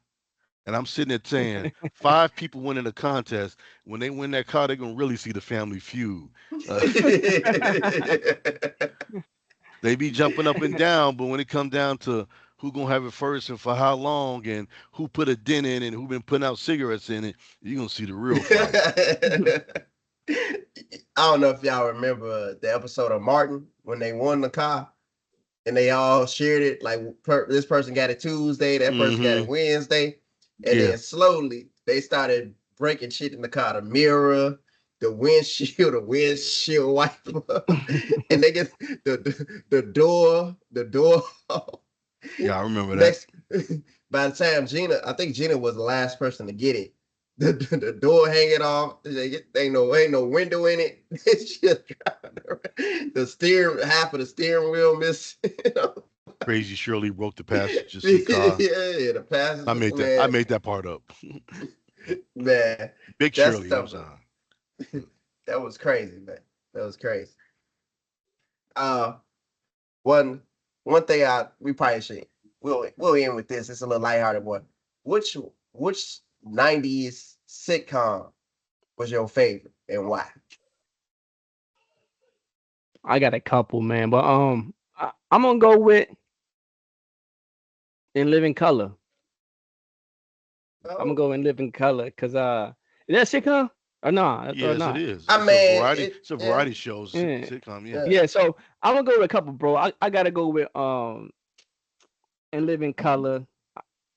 And I'm sitting there saying, five people winning a contest. When they win that car, they're gonna really see the Family Feud. Uh, they be jumping up and down, but when it comes down to who gonna have it first and for how long, and who put a dent in it, and who been putting out cigarettes in it, you're gonna see the real fight. I don't know if y'all remember the episode of Martin when they won the car and they all shared it. Like this person got it Tuesday, that person got it Mm-hmm. Wednesday, and Yeah. then slowly they started breaking shit in the car, the mirror, the windshield wiper, and they get the door. Yeah, I remember that. Next, by the time I think Gina was the last person to get it. The door hanging off. Ain't no window in it. It's just driving around. The steering half of the steering wheel missing. Crazy Shirley broke the passenger seat car. Yeah, the I passenger made that. I man, made that part up. man, Big that Shirley. I'm stuff sorry. that was crazy, man. That was crazy. Uh, one one thing we probably should we'll end with this. It's a little lighthearted one. Which which '90s sitcom was your favorite and why? I got a couple, man, but I'm gonna go with In Living Color. I'm gonna Oh, go In Living Color because is that sitcom or no or Yes, it not? is. I It's a mean, variety. It's a yeah, variety show, Yeah, sitcom. Yeah. yeah. yeah. So I'm gonna go with a couple, bro. I gotta go with In Living Color.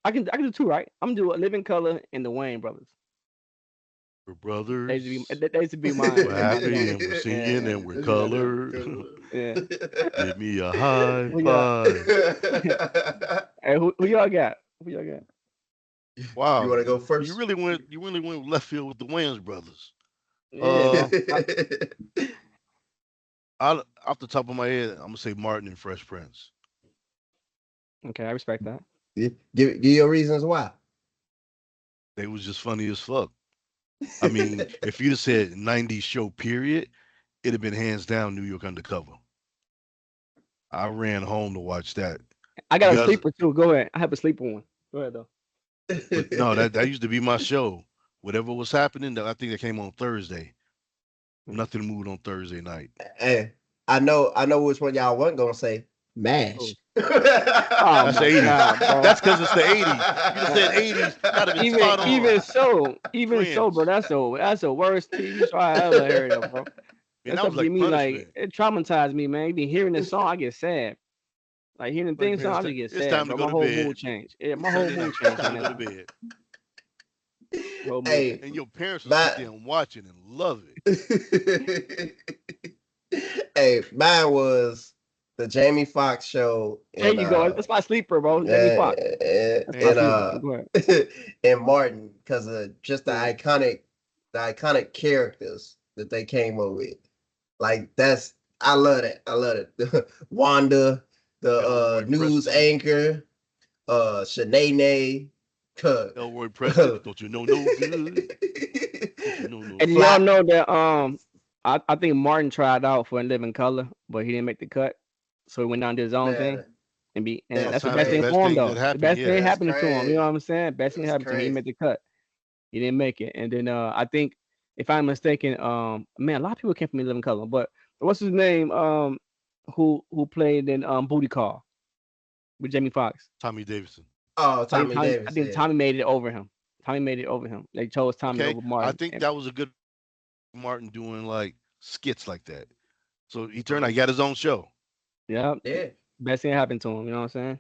I can do two, right? I'm gonna do a Living Color and the Wayne brothers. We're They used to be brothers. they used to be We're my happy joint. and we're singing Yeah, and we're colored. yeah. Give me a high Who y'all? five. Hey, who y'all got? Who y'all got? You Wow, want to go you first? really went. You really went left field with the Wayans brothers. Yeah, Uh, man. off the top of my head, I'm gonna say Martin and Fresh Prince. Okay, I respect that. Give your reasons why. They was just funny as fuck. I mean, if you'd have said '90s show period, it'd have been hands down New York Undercover. I ran home to watch that. I You got a guys, sleeper too. Go ahead. I have a sleeper one. Go ahead though. but no, that used to be my show. Whatever was happening, I think that came on Thursday. Mhm. Nothing moved on Thursday night. Hey, I know which one y'all wasn't gonna say. Oh, Mash. oh That's my '80s. God, bro. That's because it's the '80s. You'd have said '80s, I'd have been spot on. Even so, bro. Friends, That's the worst TV show I ever heard of, bro. man, That that stuff was get like me like punishment. it traumatized me, man. Even hearing the song, I get sad. Like hearing the Like, theme man, song, I just get it's sad, time to bro. go My to whole bed. mood changed. Yeah, my whole Sunday mood night, it's changed time during to that go to time. bed. Whole mood Hey, changed. And your parents will sit my there and watch it and love it. hey, mine was the Jamie Foxx show There in you go. That's my sleeper, bro. Jamie Foxx. That's my Thank you. sleeper. Go ahead. and Martin because of just Yeah. the iconic characters that they came up with. Like that's I love that. I love it. Wanda, the Elroy news Preston. anchor, Shanae, Elroy Preston. Don't you know no good? Don't you know no And y'all Flat. good? know that I think Martin tried out for In Living Color, but he didn't make the cut. So he went down to his own thing Man, and that's that's the Sometimes best the thing best for him thing that though. The happened, best thing yeah. that's happened to him. You know what crazy. I'm saying? Best thing That's happened to him. He crazy. made the cut. He didn't make it. And then I think if I'm mistaken, man, a lot of people came from In Living Color, but what's his name? Who played in Booty Call with Jamie Foxx? Tommy Davidson. Oh, I think Tommy I Davis, think yeah. Tommy made it over him. Tommy made it over him. They chose Tommy Okay. over I Martin. think And, that was a good Martin doing like skits like that. So he turned out, Mhm. he got his own show. yeah, Yeah. best thing happened to him. You know what I'm saying?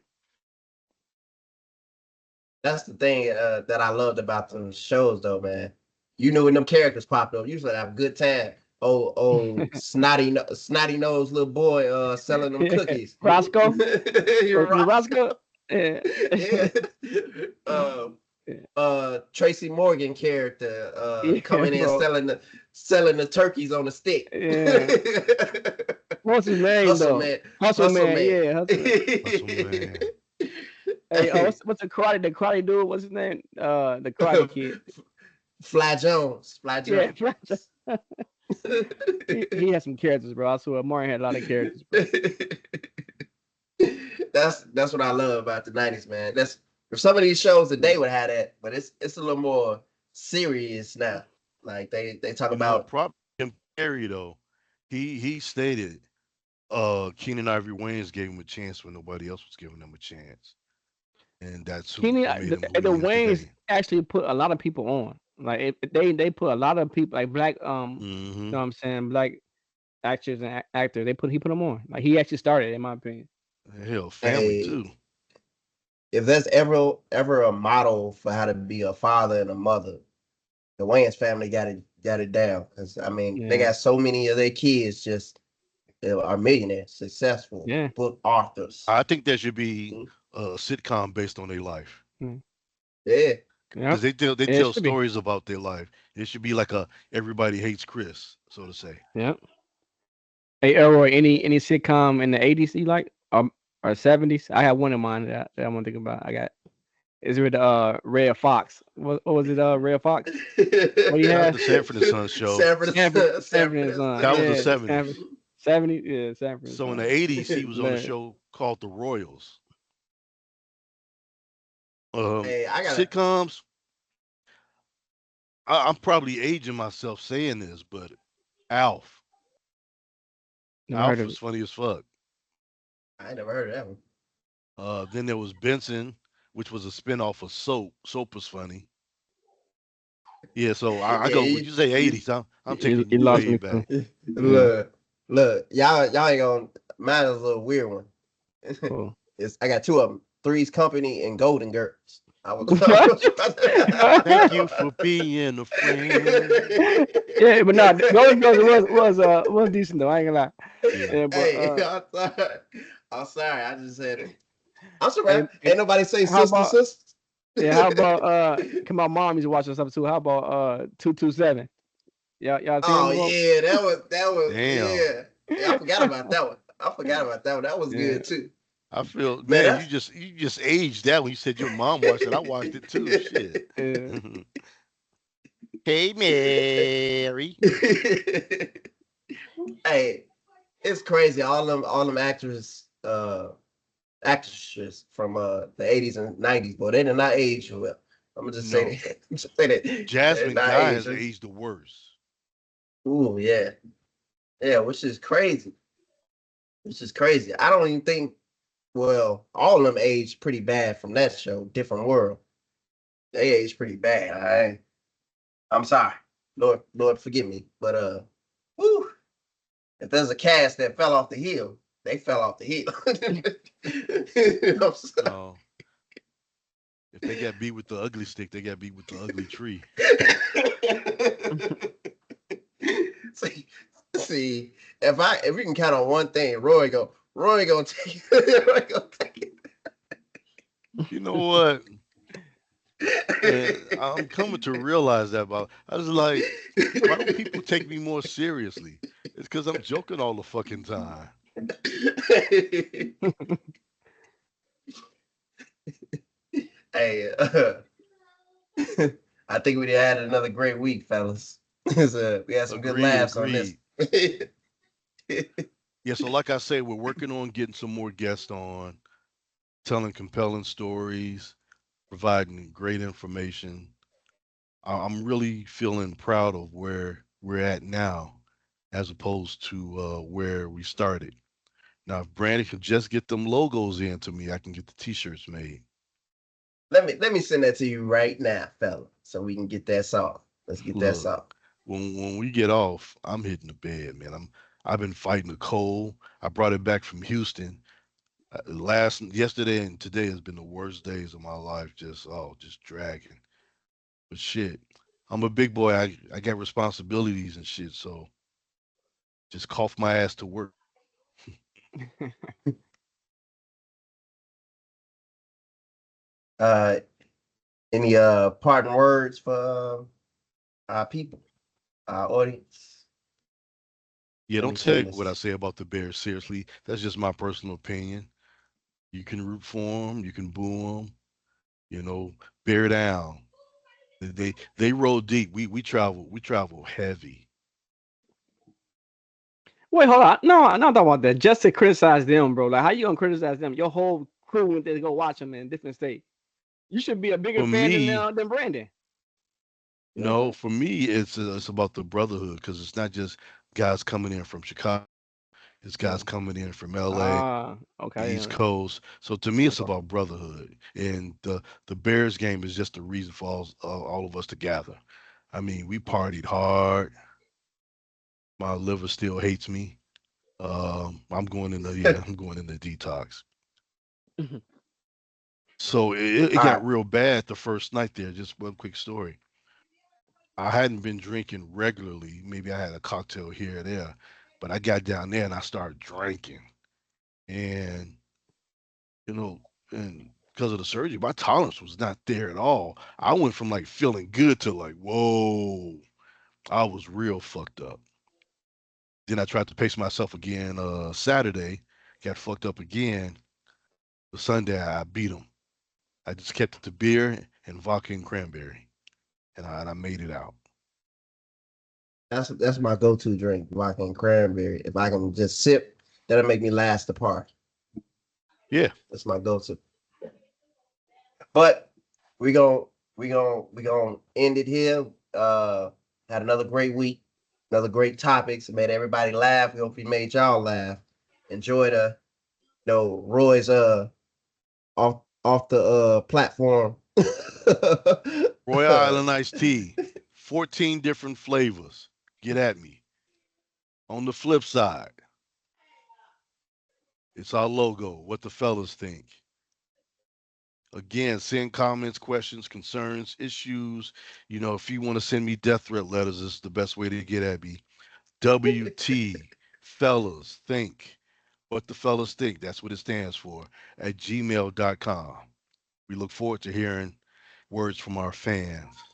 That's the thing that I loved about the shows, though, man. You knew when them characters popped up, you used to have a good time. Oh, snotty nose little boy selling them Yeah, cookies. Roscoe. You're Was it Roscoe. Roscoe? Yeah. Yeah. Tracy Morgan character Yeah, coming in bro. selling the turkeys on the stick. Yeah. What's his name Hustle though? man. Hustle Hustle Man. man. Yeah, Hustle Man. Hustle man. Hey, what's the karate dude? What's his name? The karate kid. Fly Jones, Fly Yeah, Jones. he has some characters, bro. I swear, Mario had a lot of characters, bro. That's what I love about the '90s, man. That's if some of these shows today would have that, but it's a little more serious now. Like they talk You know, about. prop Jim Carrey though. He stated Keenan Ivory Wayans gave him a chance when nobody else was giving him a chance. And that's who Kenny, made him who the he is Waynes today. actually put a lot of people on. Like they put a lot of people like black you Hmm know what I'm saying, black actors and actors. He put them on. Like he actually started, in my opinion. Hell, family Hey, too. if there's ever a model for how to be a father and a mother, the Wayans family got it down. Because I mean, they Yeah, got so many of their kids just are millionaires, successful yeah, book authors. I think there should be Mm, a sitcom based on their life. mm, yeah. yep. Because they Yeah, it tell should be. stories about their life. It should be like a everybody hates Chris, so to say. Yep. Hey, Elroy, any sitcom in the '80s you like, or '70s? I have one in mind that I want to think about. I got is it Red Fox? What was it? Red Fox? What he Not had? the Sanford and Son show. Sanford and Sanford Son. That was the Yeah, and Sanford. '70s. 70, yeah, Sanford and So in Son. the '80s, he was on a Hilarious. show called The Royals. Hey, I gotta. Sitcoms. I'm probably aging myself saying this, but Alf. Never heard Alf of was it. funny as fuck. I ain't never heard of that one. Then there was Benson, which was a spinoff of Soap. Soap was funny. Yeah, so I Yeah, go. Would you say '80s? I'm taking You you lost way me back. too. Yeah, look, look, y'all ain't gonna. Mine is a little weird one. cool. It's I got two of them: Three's Company and Golden Girls. I was. What? Thank you for being a friend. Yeah, but no, Golden Girls was decent though. I ain't gonna lie. Yeah. Yeah, but Hey, I'm sorry. I'm sorry. I just said it. I'm hey, surprised. Ain't nobody say how sister, about sister. how about come on, mom used to watch this stuff too. How about 227? Y'all seen them Oh before? yeah, that was Damn. yeah. Yeah, I forgot about that one. I forgot about that one. That was Yeah. good too. I feel, Man, man, that's you just aged that when you said your mom watched it. I watched it too. Shit. Yeah. Hey, Mary. hey, it's crazy. All them actresses from the '80s and '90s, boy, they did not age well. I'm gonna just say No. that. Just say that they did Jasmine not Guy age. has aged the worst. Ooh, yeah, yeah, which is crazy. Which is crazy. I don't even think. Well, all of them aged pretty bad from that show, Different World. They aged pretty bad. I'm sorry, Lord, forgive me, but whew, if there's a cast that fell off the hill, they fell off the hill. I'm sorry. No. If they got beat with the ugly stick, they got beat with the ugly tree. see, see, if we can count on one thing, Roy gonna take it. Roy gonna take You know what? And it. I'm coming to realize that about. I was like, why don't people take me more seriously? It's because I'm joking all the fucking time. hey, I think we had another great week, fellas. We had some good Agreed, laughs on this. agreed. Yeah, so like I say, we're working on getting some more guests on, telling compelling stories, providing great information. I'm really feeling proud of where we're at now, as opposed to where we started. Now, if Brandon can just get them logos in to me, I can get the T-shirts made. Let me send that to you right now, fella, so we can get that song. Let's get that Look, song. when we get off, I'm hitting the bed, man. I've been fighting a cold. I brought it back from Houston. Last yesterday and today has been the worst days of my life. Just dragging. But shit, I'm a big boy. I got responsibilities and shit. So just cough my ass to work. Uh, any parting words for our people, our audience? Yeah, Let don't me send take what I this. say about the Bears seriously. That's just my personal opinion. You can root for them, you can boo them, you know, bear down. They roll deep. We travel heavy. Wait, hold on. No, I'm not talking about that. Just to criticize them, bro. Like, how you gonna criticize them? Your whole crew went there to go watch them in different states. You should be a bigger For fan me, than Brandon. You know what I'm no, saying? for me, it's about the brotherhood because it's not just guys coming in from Chicago. It's guys Mm, coming in from LA, Ah, the okay. East Coast. So to me, it's okay. about brotherhood, and the Bears game is just a reason for all of us to gather. I mean, we partied hard. My liver still hates me. I'm going in the yeah, I'm going in the detox. Mhm. So it All got right. real bad the first night there. Just one quick story. I hadn't been drinking regularly. Maybe I had a cocktail here or there, but I got down there and I started drinking. And you know, and because of the surgery, my tolerance was not there at all. I went from like feeling good to like, whoa, I was real fucked up. Then I tried to pace myself again Saturday, got fucked up again. The Sunday I beat them. I just kept it to beer and vodka and cranberry, and I made it out. That's my go-to drink, vodka and cranberry. If I can just sip, that'll make me last the part. Yeah, That's my go-to. But we gon' we gonna end it here. Had another great week, another great topics. Made everybody laugh. We hope we made y'all laugh. Enjoy the Roy's off the platform. Royal Island iced tea, 14 different flavors. Get at me. On the flip side, it's our logo. What the fellas think. Again, send comments, questions, concerns, issues. You know, if you want to send me death threat letters, this is the best way to get at me. WT fellas think. What the fellas think. That's what it stands for at gmail.com. We look forward to hearing words from our fans.